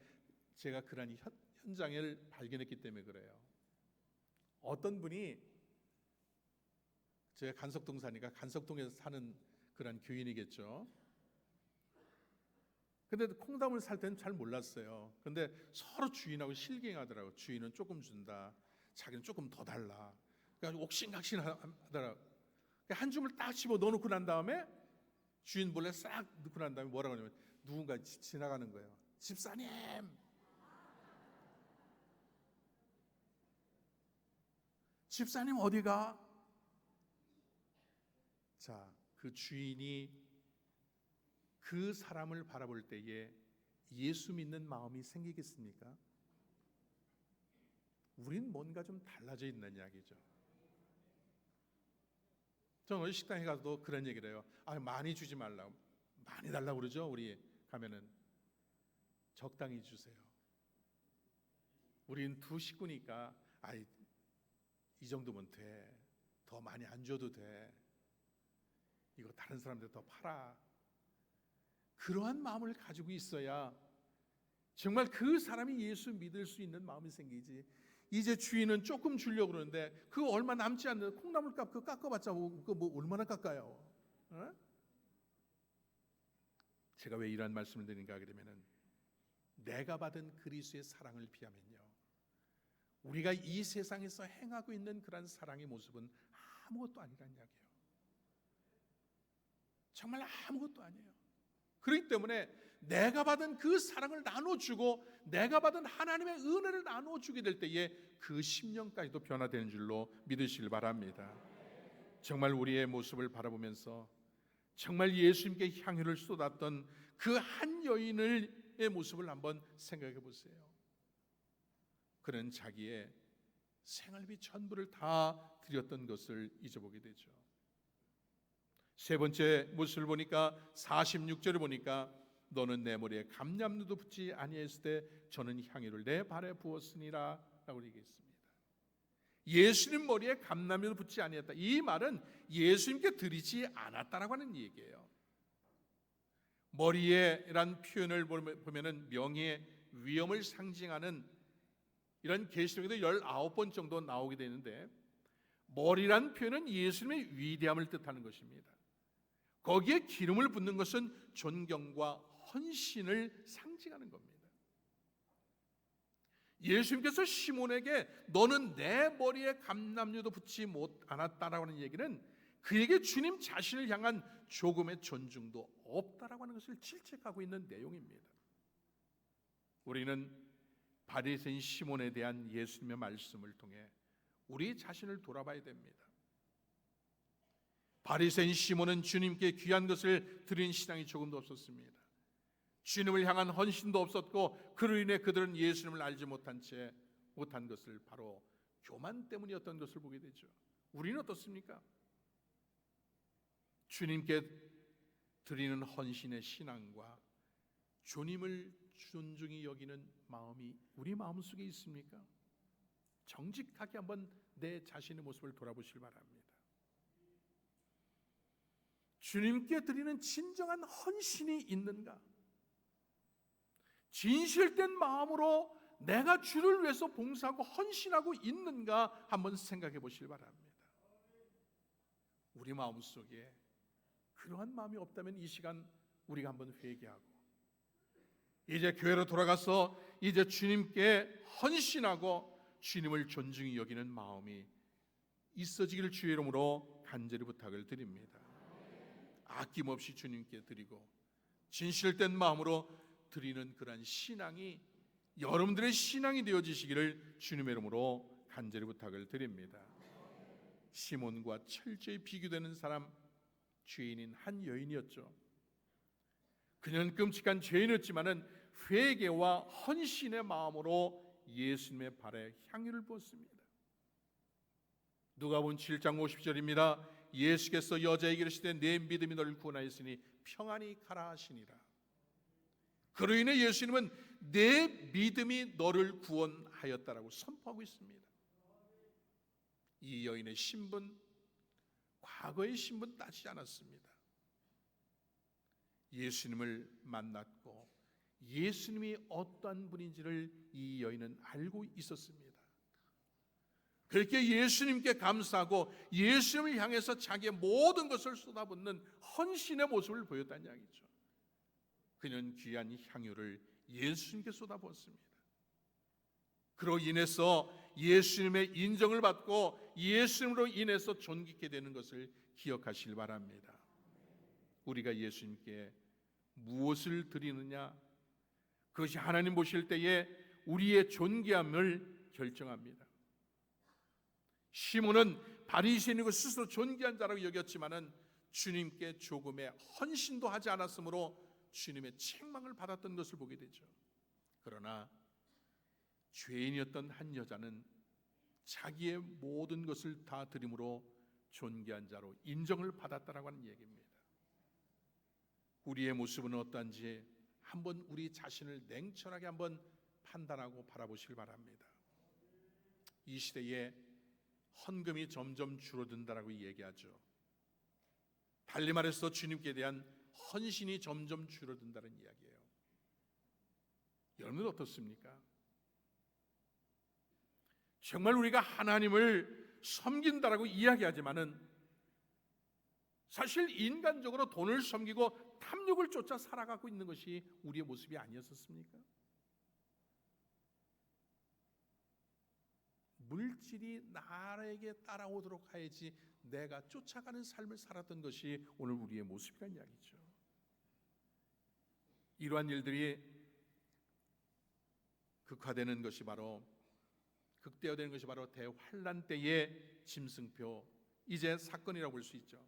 제가 그러한 현장을 발견했기 때문에 그래요. 어떤 분이 제가 간석동 사니까 간석동에서 사는 그런 교인이겠죠. 근데 콩나물 살 때는 잘 몰랐어요. 근데 서로 주인하고 실갱하더라고. 주인은 조금 준다, 자기는 조금 더 달라. 그러니까 옥신각신 하더라고. 한 줌을 딱 집어 넣어놓고 난 다음에 주인 몰래 싹 넣고 난 다음에 뭐라고 하냐면 누군가 지나가는 거예요. 집사님, 집사님 어디가? 자, 그 주인이 그 사람을 바라볼 때에 예수 믿는 마음이 생기겠습니까? 우린 뭔가 좀 달라져 있는 이야기죠. 저는 어디 식당에 가도 그런 얘기를 해요. 많이 주지 말라고. 많이 달라고 그러죠. 우리 가면은 적당히 주세요. 우린 두 식구니까 이 정도면 돼. 더 많이 안 줘도 돼. 이거 다른 사람들 더 팔아. 그러한 마음을 가지고 있어야 정말 그 사람이 예수 믿을 수 있는 마음이 생기지. 이제 주인은 조금 주려고 그러는데 그거 얼마 남지 않는 콩나물값 그거 깎아봤자 그거 뭐 얼마나 깎아요? 어? 제가 왜 이런 말씀을 드리는가 하게 되면은 내가 받은 그리스도의 사랑을 비하면요 우리가 이 세상에서 행하고 있는 그런 사랑의 모습은 아무것도 아니란 이야기예요. 정말 아무것도 아니에요. 그렇기 때문에 내가 받은 그 사랑을 나눠주고 내가 받은 하나님의 은혜를 나눠주게 될 때에 그 심령까지도 변화되는 줄로 믿으시길 바랍니다. 정말 우리의 모습을 바라보면서 정말 예수님께 향유를 쏟았던 그 한 여인의 모습을 한번 생각해 보세요. 그는 자기의 생활비 전부를 다 드렸던 것을 잊어보게 되죠. 세 번째 모습을 보니까 46절을 보니까 너는 내 머리에 감람류도 붓지 아니했을 때 저는 향유를 내 발에 부었으니라 라고 얘기했습니다. 예수님 머리에 감람류도 붓지 아니했다. 이 말은 예수님께 드리지 않았다라고 하는 얘기예요. 머리에란 표현을 보면은 명예의 위엄을 상징하는 이런 계시록에도 19번 정도 나오게 되는데 머리란 표현은 예수님의 위대함을 뜻하는 것입니다. 거기에 기름을 붓는 것은 존경과 헌신을 상징하는 겁니다. 예수님께서 시몬에게 너는 내 머리에 감람류도 붓지 않았다라고 하는 얘기는 그에게 주님 자신을 향한 조금의 존중도 없다라고 하는 것을 질책하고 있는 내용입니다. 우리는 바리새인 시몬에 대한 예수님의 말씀을 통해 우리 자신을 돌아봐야 됩니다. 바리새인 시몬은 주님께 귀한 것을 드린 신앙이 조금도 없었습니다. 주님을 향한 헌신도 없었고, 그로 인해 그들은 예수님을 알지 못한 것을 바로 교만 때문이었던 것을 보게 되죠. 우리는 어떻습니까? 주님께 드리는 헌신의 신앙과 주님을 존중히 여기는 마음이 우리 마음속에 있습니까? 정직하게 한번 내 자신의 모습을 돌아보시기 바랍니다. 주님께 드리는 진정한 헌신이 있는가? 진실된 마음으로 내가 주를 위해서 봉사하고 헌신하고 있는가 한번 생각해 보시기 바랍니다. 우리 마음속에 그러한 마음이 없다면 이 시간 우리가 한번 회개하고 이제 교회로 돌아가서 이제 주님께 헌신하고 주님을 존중히 여기는 마음이 있어지기를 주의 이름으로 간절히 부탁을 드립니다. 아낌없이 주님께 드리고 진실된 마음으로 드리는 그러한 신앙이 여러분들의 신앙이 되어지시기를 주님의 이름으로 간절히 부탁을 드립니다. 시몬과 철저히 비교되는 사람, 죄인인 한 여인이었죠. 그녀는 끔찍한 죄인이었지만은 회개와 헌신의 마음으로 예수님의 발에 향유를 부었습니다. 누가복음 7장 50절입니다. 예수께서 여자에게 이르시되 내 믿음이 너를 구원하였으니 평안히 가라 하시니라. 그로 인해 예수님은 내 믿음이 너를 구원하였다라고 선포하고 있습니다. 이 여인의 신분, 과거의 신분 따지지 않았습니다. 예수님을 만났고 예수님이 어떠한 분인지를 이 여인은 알고 있었습니다. 그렇게 예수님께 감사하고 예수님을 향해서 자기의 모든 것을 쏟아붓는 헌신의 모습을 보였다는 이야기죠. 그는 귀한 향유를 예수님께 쏟아부었습니다. 그로 인해서 예수님의 인정을 받고 예수님으로 인해서 존귀케 되는 것을 기억하시길 바랍니다. 우리가 예수님께 무엇을 드리느냐, 그것이 하나님 보실 때에 우리의 존귀함을 결정합니다. 시몬은 바리새인이고 스스로 존귀한 자라고 여겼지만은 주님께 조금의 헌신도 하지 않았으므로 주님의 책망을 받았던 것을 보게 되죠. 그러나 죄인이었던 한 여자는 자기의 모든 것을 다 드림으로 존귀한 자로 인정을 받았다라고 하는 얘기입니다. 우리의 모습은 어떠한지 한번 우리 자신을 냉철하게 한번 판단하고 바라보시길 바랍니다. 이 시대에 헌금이 점점 줄어든다라고 얘기하죠. 달리 말해서 주님께 대한 헌신이 점점 줄어든다는 이야기예요. 여러분은 어떻습니까? 정말 우리가 하나님을 섬긴다라고 이야기하지만은 사실 인간적으로 돈을 섬기고 탐욕을 쫓아 살아가고 있는 것이 우리의 모습이 아니었습니까? 물질이 나에게 따라오도록 하야지 내가 쫓아가는 삶을 살았던 것이 오늘 우리의 모습이라는 이야기죠. 이러한 일들이 극화되는 것이 바로 극대화되는 것이 바로 대환란 때의 짐승표, 이제 사건이라고 볼 수 있죠.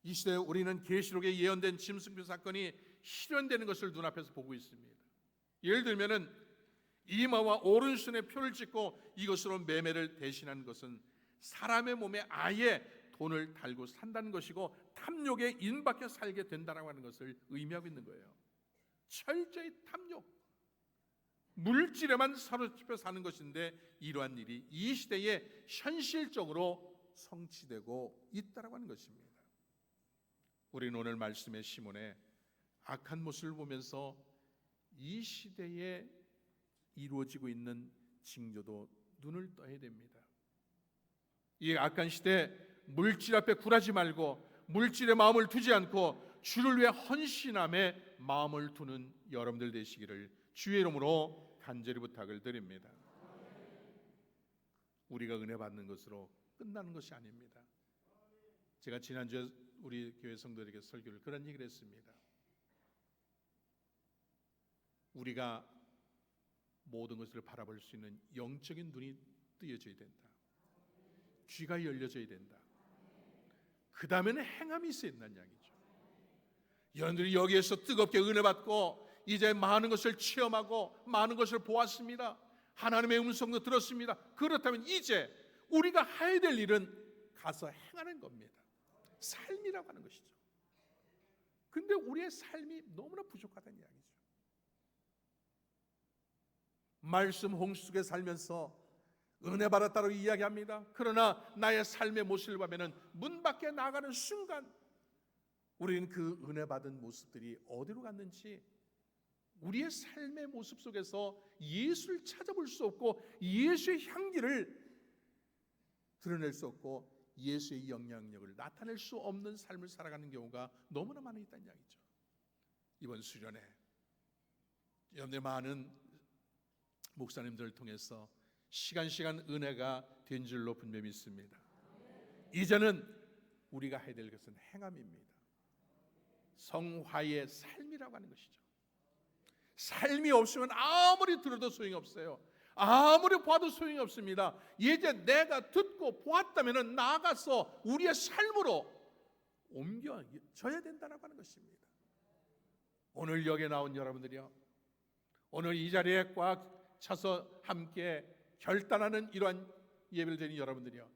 이 시대에 우리는 계시록에 예언된 짐승표 사건이 실현되는 것을 눈앞에서 보고 있습니다. 예를 들면은 이마와 오른손에 표를 찍고 이것으로 매매를 대신한 것은 사람의 몸에 아예 돈을 달고 산다는 것이고 탐욕에 인박해 살게 된다라고 하는 것을 의미하고 있는 거예요. 철저히 탐욕, 물질에만 사로잡혀 사는 것인데 이러한 일이 이 시대에 현실적으로 성취되고 있다라고 하는 것입니다. 우리는 오늘 말씀의 시몬의 악한 모습을 보면서 이 시대에 이루어지고 있는 징조도 눈을 떠야 됩니다. 이 악한 시대 물질 앞에 굴하지 말고 물질에 마음을 두지 않고 주를 위해 헌신함에 마음을 두는 여러분들 되시기를 주의 이름으로 간절히 부탁을 드립니다. 우리가 은혜 받는 것으로 끝나는 것이 아닙니다. 제가 지난주에 우리 교회 성도들에게 설교를 그런 얘기를 했습니다. 우리가 모든 것을 바라볼 수 있는 영적인 눈이 뜨여져야 된다. 귀가 열려져야 된다. 그 다음에는 행함이 있어야 된다는 이야기죠. 여러분들이 여기에서 뜨겁게 은혜 받고 이제 많은 것을 체험하고 많은 것을 보았습니다. 하나님의 음성도 들었습니다. 그렇다면 이제 우리가 해야 될 일은 가서 행하는 겁니다. 삶이라고 하는 것이죠. 근데 우리의 삶이 너무나 부족하다는 이야기죠. 말씀 홍수 속에 살면서 은혜 받았다고 이야기합니다. 그러나 나의 삶의 모습을 보면 문 밖에 나가는 순간 우리는 그 은혜 받은 모습들이 어디로 갔는지, 우리의 삶의 모습 속에서 예수를 찾아볼 수 없고 예수의 향기를 드러낼 수 없고 예수의 영향력을 나타낼 수 없는 삶을 살아가는 경우가 너무나 많이 있다는 이야기죠. 이번 수련회 여러분들 많은 목사님들을 통해서 시간 은혜가 된 줄로 분명히 믿습니다. 이제는 우리가 해야 될 것은 행함입니다. 성화의 삶이라고 하는 것이죠. 삶이 없으면 아무리 들어도 소용이 없어요. 아무리 봐도 소용이 없습니다. 이제 내가 듣고 보았다면 나아가서 우리의 삶으로 옮겨져야 된다고 하는 것입니다. 오늘 여기에 나온 여러분들이요, 오늘 이 자리에 꽉 차서 함께 결단하는 이러한 예배를 드린 여러분들이요,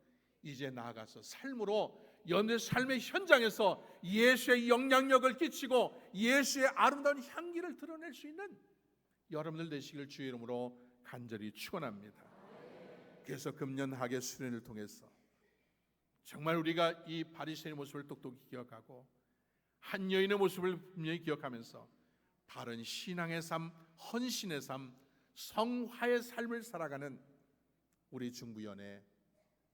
이제 나아가서 삶으로 여러분의 삶의 현장에서 예수의 영향력을 끼치고 예수의 아름다운 향기를 드러낼 수 있는 여러분들 되시길 주의 이름으로 간절히 축원합니다. 그래서 금년 하계 수련을 통해서 정말 우리가 이 바리새인의 모습을 똑똑히 기억하고 한 여인의 모습을 분명히 기억하면서 바른 신앙의 삶, 헌신의 삶, 성화의 삶을 살아가는 우리 중부연의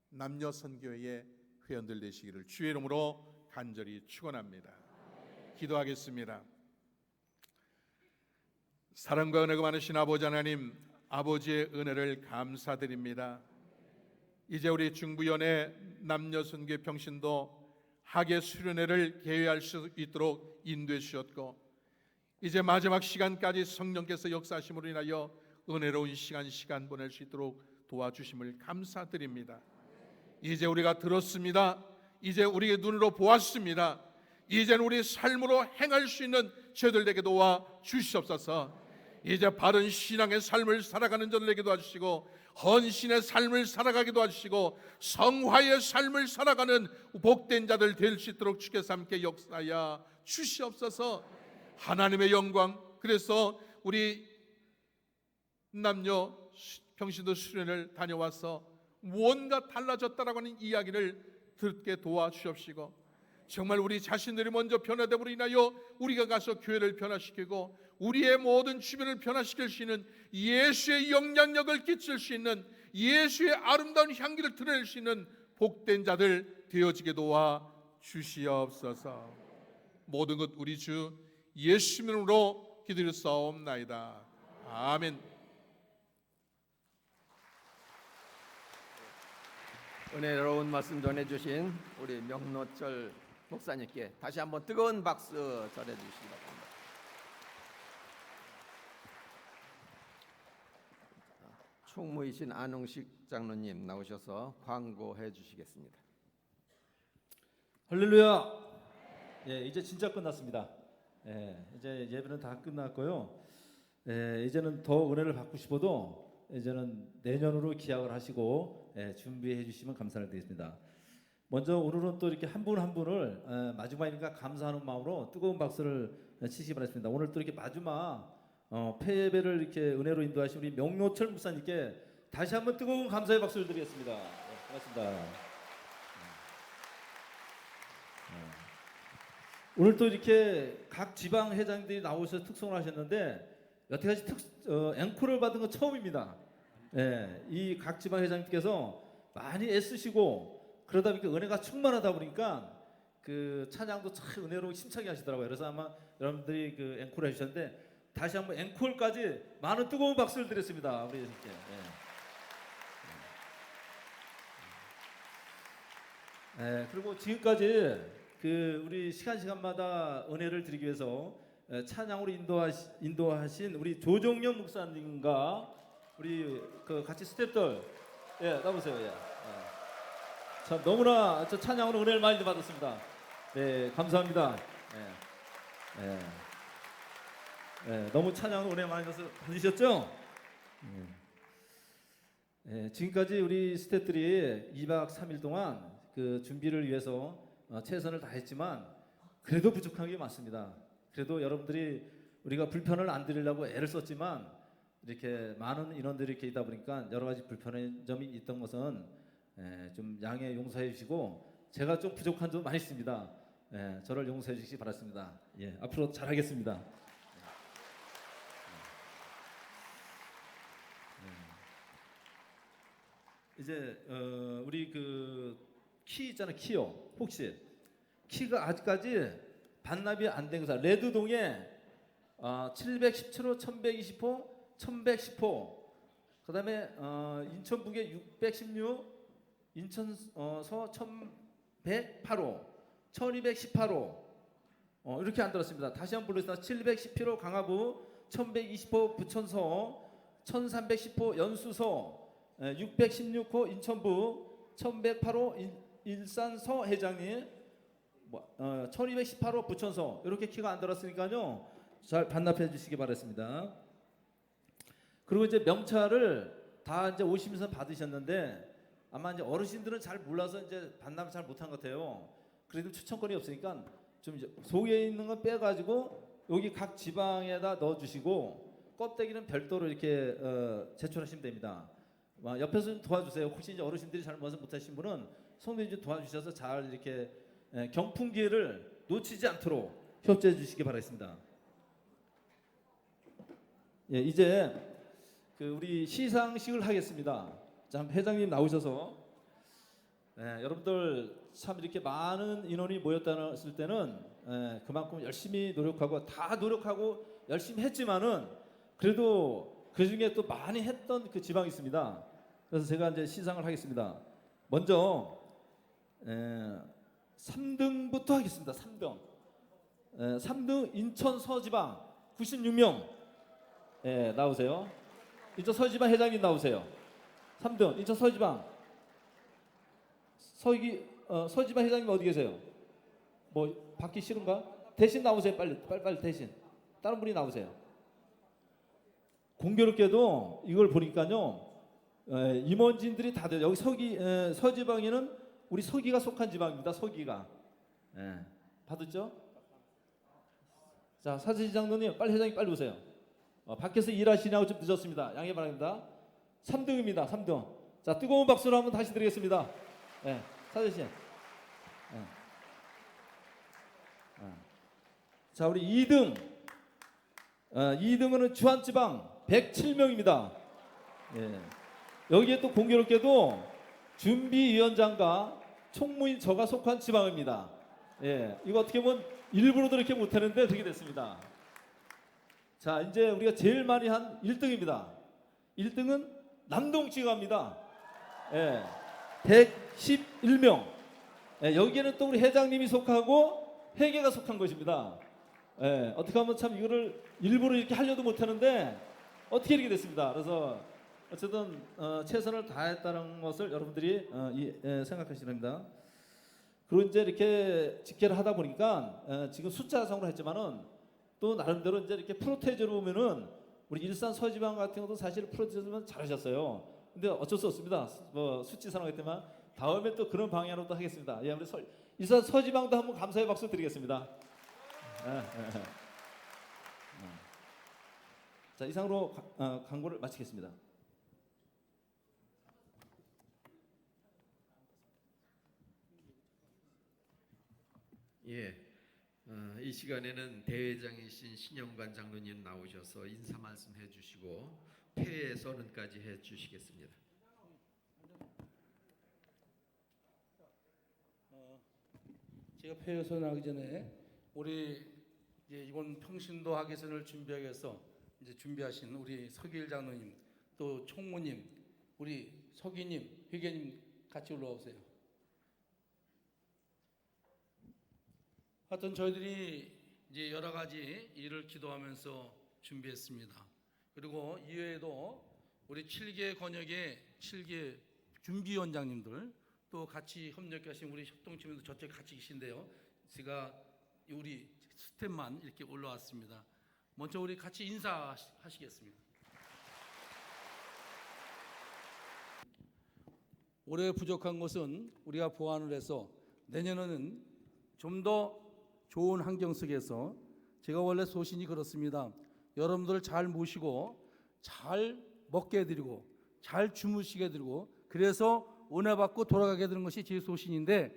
남녀 선교회의 회원들 되시기를 주의 이름으로 간절히 축원합니다. 기도하겠습니다. 사랑과 은혜가 많으신 아버지 하나님, 아버지의 은혜를 감사드립니다. 이제 우리 중부연의 남녀 선교회 평신도 하계 수련회를 개회할 수 있도록 인도해 주셨고, 이제 마지막 시간까지 성령께서 역사하심으로 인하여 은혜로운 시간 보낼 수 있도록 도와주심을 감사드립니다. 이제 우리가 들었습니다. 이제 우리의 눈으로 보았습니다. 이제는 우리 삶으로 행할 수 있는 저희들에게 도와 주시옵소서. 이제 바른 신앙의 삶을 살아가는 저들에게 도와주시고 헌신의 삶을 살아가게 도와주시고 성화의 삶을 살아가는 복된 자들 될 수 있도록 주께서 함께 역사하여 주시옵소서. 하나님의 영광, 그래서 우리 남녀 평신도 수련을 다녀와서 무언가 달라졌다라고 하는 이야기를 듣게 도와주옵시고, 정말 우리 자신들이 먼저 변화됨으로 인하여 우리가 가서 교회를 변화시키고 우리의 모든 주변을 변화시킬 수 있는 예수의 영향력을 끼칠 수 있는 예수의 아름다운 향기를 드러낼 수 있는 복된 자들 되어지게 도와주시옵소서. 모든 것 우리 주 예수 이름으로 기도드리옵나이다. 아멘. 은혜로운 말씀 전해주신 우리 명노철 목사님께 다시 한번 뜨거운 박수 전해주시기 바랍니다. 총무이신 안웅식 장로님 나오셔서 광고해 주시겠습니다. 할렐루야. 예, 이제 진짜 끝났습니다. 예, 이제 예배는 다 끝났고요. 예, 이제는 더 은혜를 받고 싶어도 이제는 내년으로 기약을 하시고 준비해 주시면 감사드리겠습니다. 먼저 오늘은 또 이렇게 한 분 한 분을 마지막이니까 감사하는 마음으로 뜨거운 박수를 치시기 바랍니다. 오늘 또 이렇게 마지막 폐예배를 이렇게 은혜로 인도하신 우리 명노철 목사님께 다시 한번 뜨거운 감사의 박수를 드리겠습니다. 고맙습니다. 오늘 또 이렇게 각 지방 회장들이 나오셔서 특송을 하셨는데 여태까지 앵콜을 받은 건 처음입니다. 예, 이 각 지방 회장님께서 많이 애쓰시고 그러다 보니까 은혜가 충만하다 보니까 그 찬양도 참 은혜로 힘차게 하시더라고요. 그래서 아마 여러분들이 그 앵콜을 해주셨는데 다시 한번 앵콜까지 많은 뜨거운 박수를 드렸습니다. 우리 이렇게. 그리고 지금까지 그 우리 시간마다 은혜를 드리기 위해서 찬양으로 인도하신 우리 조정현 목사님과 우리 그 같이 스태프들 예 나오세요. 예. 참 너무나 저 찬양으로 은혜를 많이 받았습니다. 네 감사합니다. 예. 예. 예, 너무 찬양으로 은혜 많이 받으셨죠? 예, 지금까지 우리 스태프들이 2박 3일 동안 그 준비를 위해서 최선을 다했지만 그래도 부족한 게 많습니다. 그래도 여러분들이 우리가 불편을 안 드리려고 애를 썼지만 이렇게 많은 인원들이 이렇게 있다 보니까 여러 가지 불편한 점이 있던 것은 좀 양해 용서해 주시고 제가 좀 부족한 점 많이 있습니다. 저를 용서해 주시기 바랍니다. 예, 앞으로 잘하겠습니다. 이제 우리 그 키 있잖아 키요 혹시 키가 아직까지 반납이 안 된 거사 레드동에 717호 1120호 1110호 그다음에 인천 북에 616 인천서 1108호 1218호 이렇게 안 들었습니다. 다시 한번 불러주세요. 717호 강화부 1120호 부천서 1310호 연수서 616호 인천부 1108호 일산서 회장님 1218호 부천서 이렇게 키가 안 들었으니까요 잘 반납해 주시기 바랍니다. 그리고 이제 명찰을 다 이제 오시면서 받으셨는데 아마 이제 어르신들은 잘 몰라서 이제 반납 잘 못한 것 같아요. 그래도 추천권이 없으니까 좀 이제 속에 있는 거 빼가지고 여기 각 지방에다 넣어주시고 껍데기는 별도로 이렇게 제출하시면 됩니다. 옆에서 좀 도와주세요. 혹시 이제 어르신들이 잘 몰라서 못하신 분은 성도님 좀 도와주셔서 잘 이렇게 경품 기회를 놓치지 않도록 협조해 주시기 바라겠습니다. 예, 이제 그 우리 시상식을 하겠습니다. 자, 회장님 나오셔서 여러분들 참 이렇게 많은 인원이 모였다는 때는 그만큼 열심히 노력하고 다 노력하고 열심히 했지만은 그래도 그 중에 또 많이 했던 그 지방이 있습니다. 그래서 제가 이제 시상을 하겠습니다. 먼저 3등부터 하겠습니다. 3등. 3등 인천 서지방 96명. 나오세요. 인천 서지방 회장님 나오세요. 3등 인천 서지방. 서지방 회장님 어디 계세요? 뭐 받기 싫은가? 대신 나오세요. 빨리 대신. 다른 분이 나오세요. 공교롭게도 이걸 보니까요. 임원진들이 다들 여기 서지방에는 우리 서기가 속한 지방입니다. 서기가 받았죠? 자 사진장로님 빨리 회장님 빨리 오세요. 밖에서 일하시냐고 좀 늦었습니다. 양해 바랍니다. 3등입니다. 3등. 자 뜨거운 박수로 한번 다시 드리겠습니다. 사진씨. 자 우리 2등. 2등은 주안지방 107명입니다. 여기에 또 공교롭게도 준비위원장과 총무인 저가 속한 지방입니다. 이거 어떻게 보면 일부러도 이렇게 못하는데 되게 됐습니다. 자 이제 우리가 제일 많이 한 1등입니다. 1등은 남동지갑니다. 111명. 여기에는 또 우리 회장님이 속하고 회계가 속한 것입니다. 어떻게 하면 참 이거를 일부러 이렇게 하려도 못하는데 어떻게 이렇게 됐습니다. 그래서 어쨌든 최선을 다했다는 것을 여러분들이 생각하시랍니다. 그리고 이제 이렇게 집계를 하다 보니까 지금 숫자상으로 했지만은 또 나름대로 이제 이렇게 프로테이저로 보면은 우리 일산 서지방 같은 것도 사실 프로테이저면 잘하셨어요. 근데 어쩔 수 없습니다. 뭐 수치상으로 했지만 다음에 또 그런 방향으로 또 하겠습니다. 우리 일산 서지방도 한번 감사의 박수 드리겠습니다. 자 이상으로 광고를 마치겠습니다. 예, 이 시간에는 대회장이신 신영관 장로님 나오셔서 인사 말씀 해주시고 폐회 선언까지 해주시겠습니다. 제가 폐회 선언하기 전에 우리 이제 이번 평신도 학예선을 준비하기 위해서 이제 준비하신 우리 서길 장로님 또 총무님 우리 서기님 회계님 같이 올라오세요. 하여튼 저희들이 이제 여러 가지 일을 기도하면서 준비했습니다. 그리고 이외에도 우리 7개 권역의 7개 준비위원장님들 또 같이 협력하신 우리 협동팀도 저쪽에 같이 계신데요. 제가 우리 스텝만 이렇게 올라왔습니다. 먼저 우리 같이 인사하시겠습니다. 올해 부족한 것은 우리가 보완을 해서 내년에는 좀 더 좋은 환경 속에서 제가 원래 소신이 그렇습니다. 여러분들 잘 모시고 잘 먹게 해드리고 잘 주무시게 해드리고 그래서 은혜 받고 돌아가게 되는 것이 제 소신인데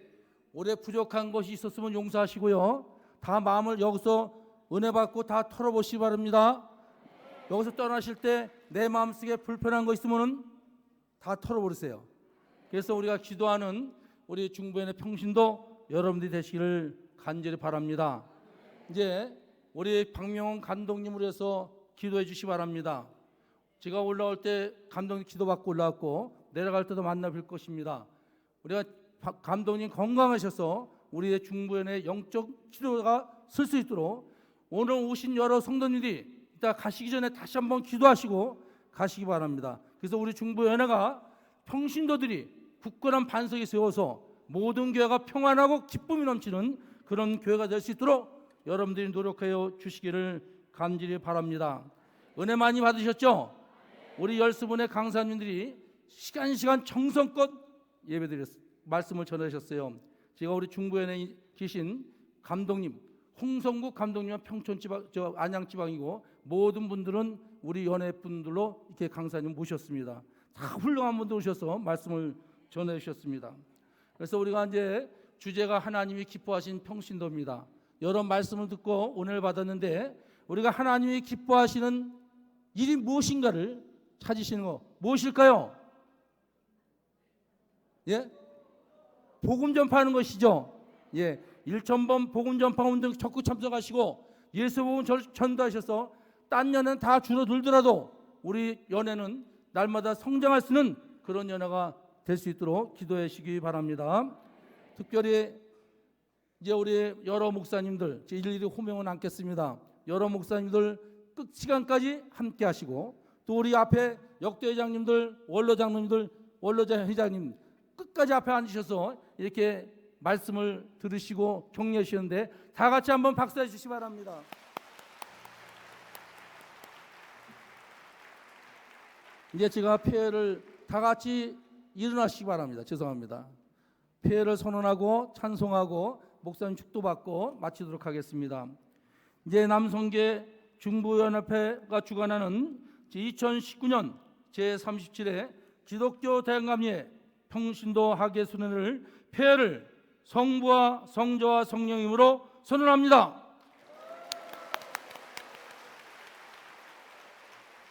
올해 부족한 것이 있었으면 용서하시고요. 다 마음을 여기서 은혜 받고 다 털어보시기 바랍니다. 여기서 떠나실 때 내 마음속에 불편한 거 있으면 다 털어버리세요. 그래서 우리가 기도하는 우리 중부연의 평신도 여러분들이 되시기를 간절히 바랍니다. 이제 우리 박명훈 감독님으로 해서 기도해 주시기 바랍니다. 제가 올라올 때 감독님 기도받고 올라왔고 내려갈 때도 만나 뵐 것입니다. 우리가 감독님 건강하셔서 우리의 중부연의 영적 기도가 쓸 수 있도록 오늘 오신 여러 성도님들이 이따 가시기 전에 다시 한번 기도하시고 가시기 바랍니다. 그래서 우리 중부연회가 평신도들이 굳건한 반석이 세워서 모든 교회가 평안하고 기쁨이 넘치는 그런 교회가 될 수 있도록 여러분들이 노력하여 주시기를 간절히 바랍니다. 은혜 많이 받으셨죠? 우리 10분의 강사님들이 시간 정성껏 예배드렸습니다. 말씀을 전하셨어요. 제가 우리 중부연에 계신 감독님 홍성국 감독님은 평촌지방 안양지방이고 모든 분들은 우리 연회 분들로 이렇게 강사님 모셨습니다. 다 훌륭한 분들 오셔서 말씀을 전해 주셨습니다. 그래서 우리가 이제 주제가 하나님이 기뻐하신 평신도입니다. 여러 말씀을 듣고 은혜를 받았는데 우리가 하나님이 기뻐하시는 일이 무엇인가를 찾으시는 거 무엇일까요? 예? 복음 전파하는 것이죠. 예. 1,000번 복음 전파 운동 적극 참석하시고 예수 복음 전도하셔서 딴 연회는 다 줄어들더라도 우리 연회는 날마다 성장할 수 있는 그런 연회가 될 수 있도록 기도해 주시기 바랍니다. 특별히 이제 우리 여러 목사님들 일일이 호명은 않겠습니다. 여러 목사님들 끝 시간까지 함께 하시고 또 우리 앞에 역대 회장님들, 원로장님들, 원로자 회장님 끝까지 앞에 앉으셔서 이렇게 말씀을 들으시고 격려해 주시는데 다 같이 한번 박수해 주시기 바랍니다. 이제 제가 폐회를 다 같이 일어나시기 바랍니다. 죄송합니다. 폐회를 선언하고 찬송하고 목사님 축도받고 마치도록 하겠습니다. 이제 남성계 중부연합회가 주관하는 2019년 제37회 기독교 대감리회 평신도 하계수련회를 폐회를 성부와 성자와 성령님으로 선언합니다.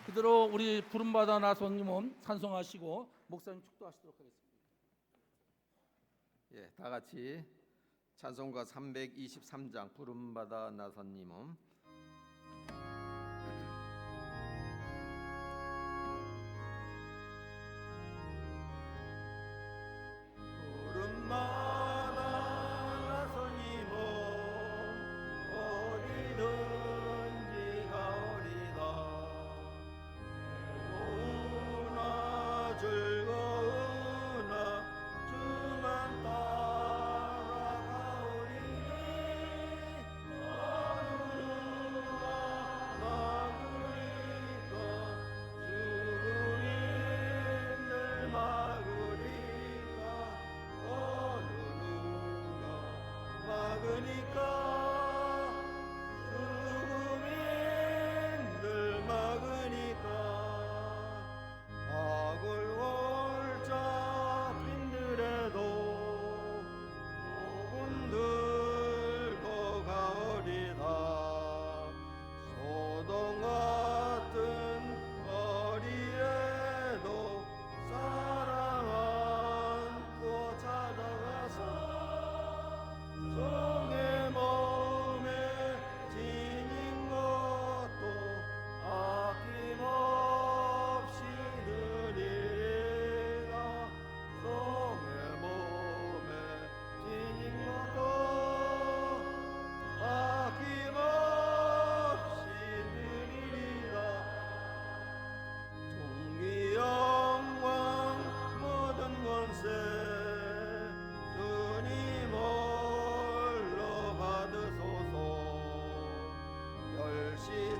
그대로 우리 부름받아 나선님은 찬송하시고 목사님 축도하시도록 하겠습니다. 예, 다 같이 찬송가 323장 부름받아 나선님은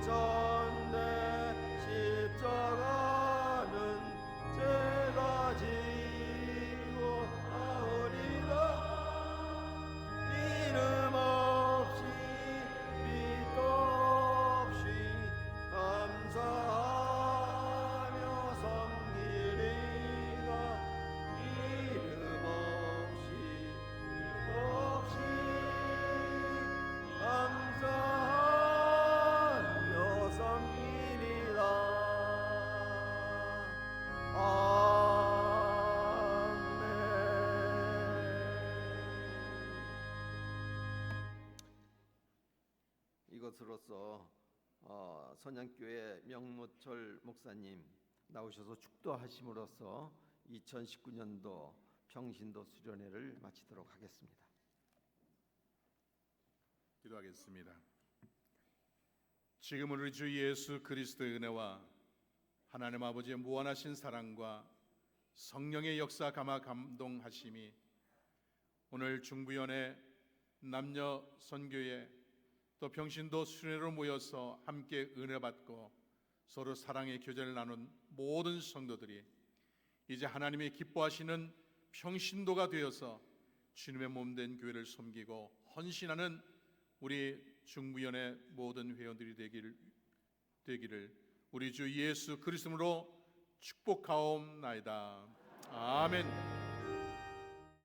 전에 십자가는 제가 지고 나으리라. 이름 없이 빛도 없이 감사하며 섬기리라. 이름 없이 빛도 없이 감사하며 섬기리라. 이것으로써 선양교회 명무철 목사님 나오셔서 축도하심으로써 2019년도 평신도 수련회를 마치도록 하겠습니다. 기도하겠습니다. 지금 우리 주 예수 그리스도의 은혜와 하나님 아버지의 무한하신 사랑과 성령의 역사 감화 감동하심이 오늘 중부연의 남녀 선교회 또 평신도 수련회로 모여서 함께 은혜 받고 서로 사랑의 교제를 나눈 모든 성도들이 이제 하나님이 기뻐하시는 평신도가 되어서 주님의 몸된 교회를 섬기고 헌신하는 우리 중부연의 모든 회원들이 되기를 우리 주 예수 그리스도로 축복하옵나이다. 아멘.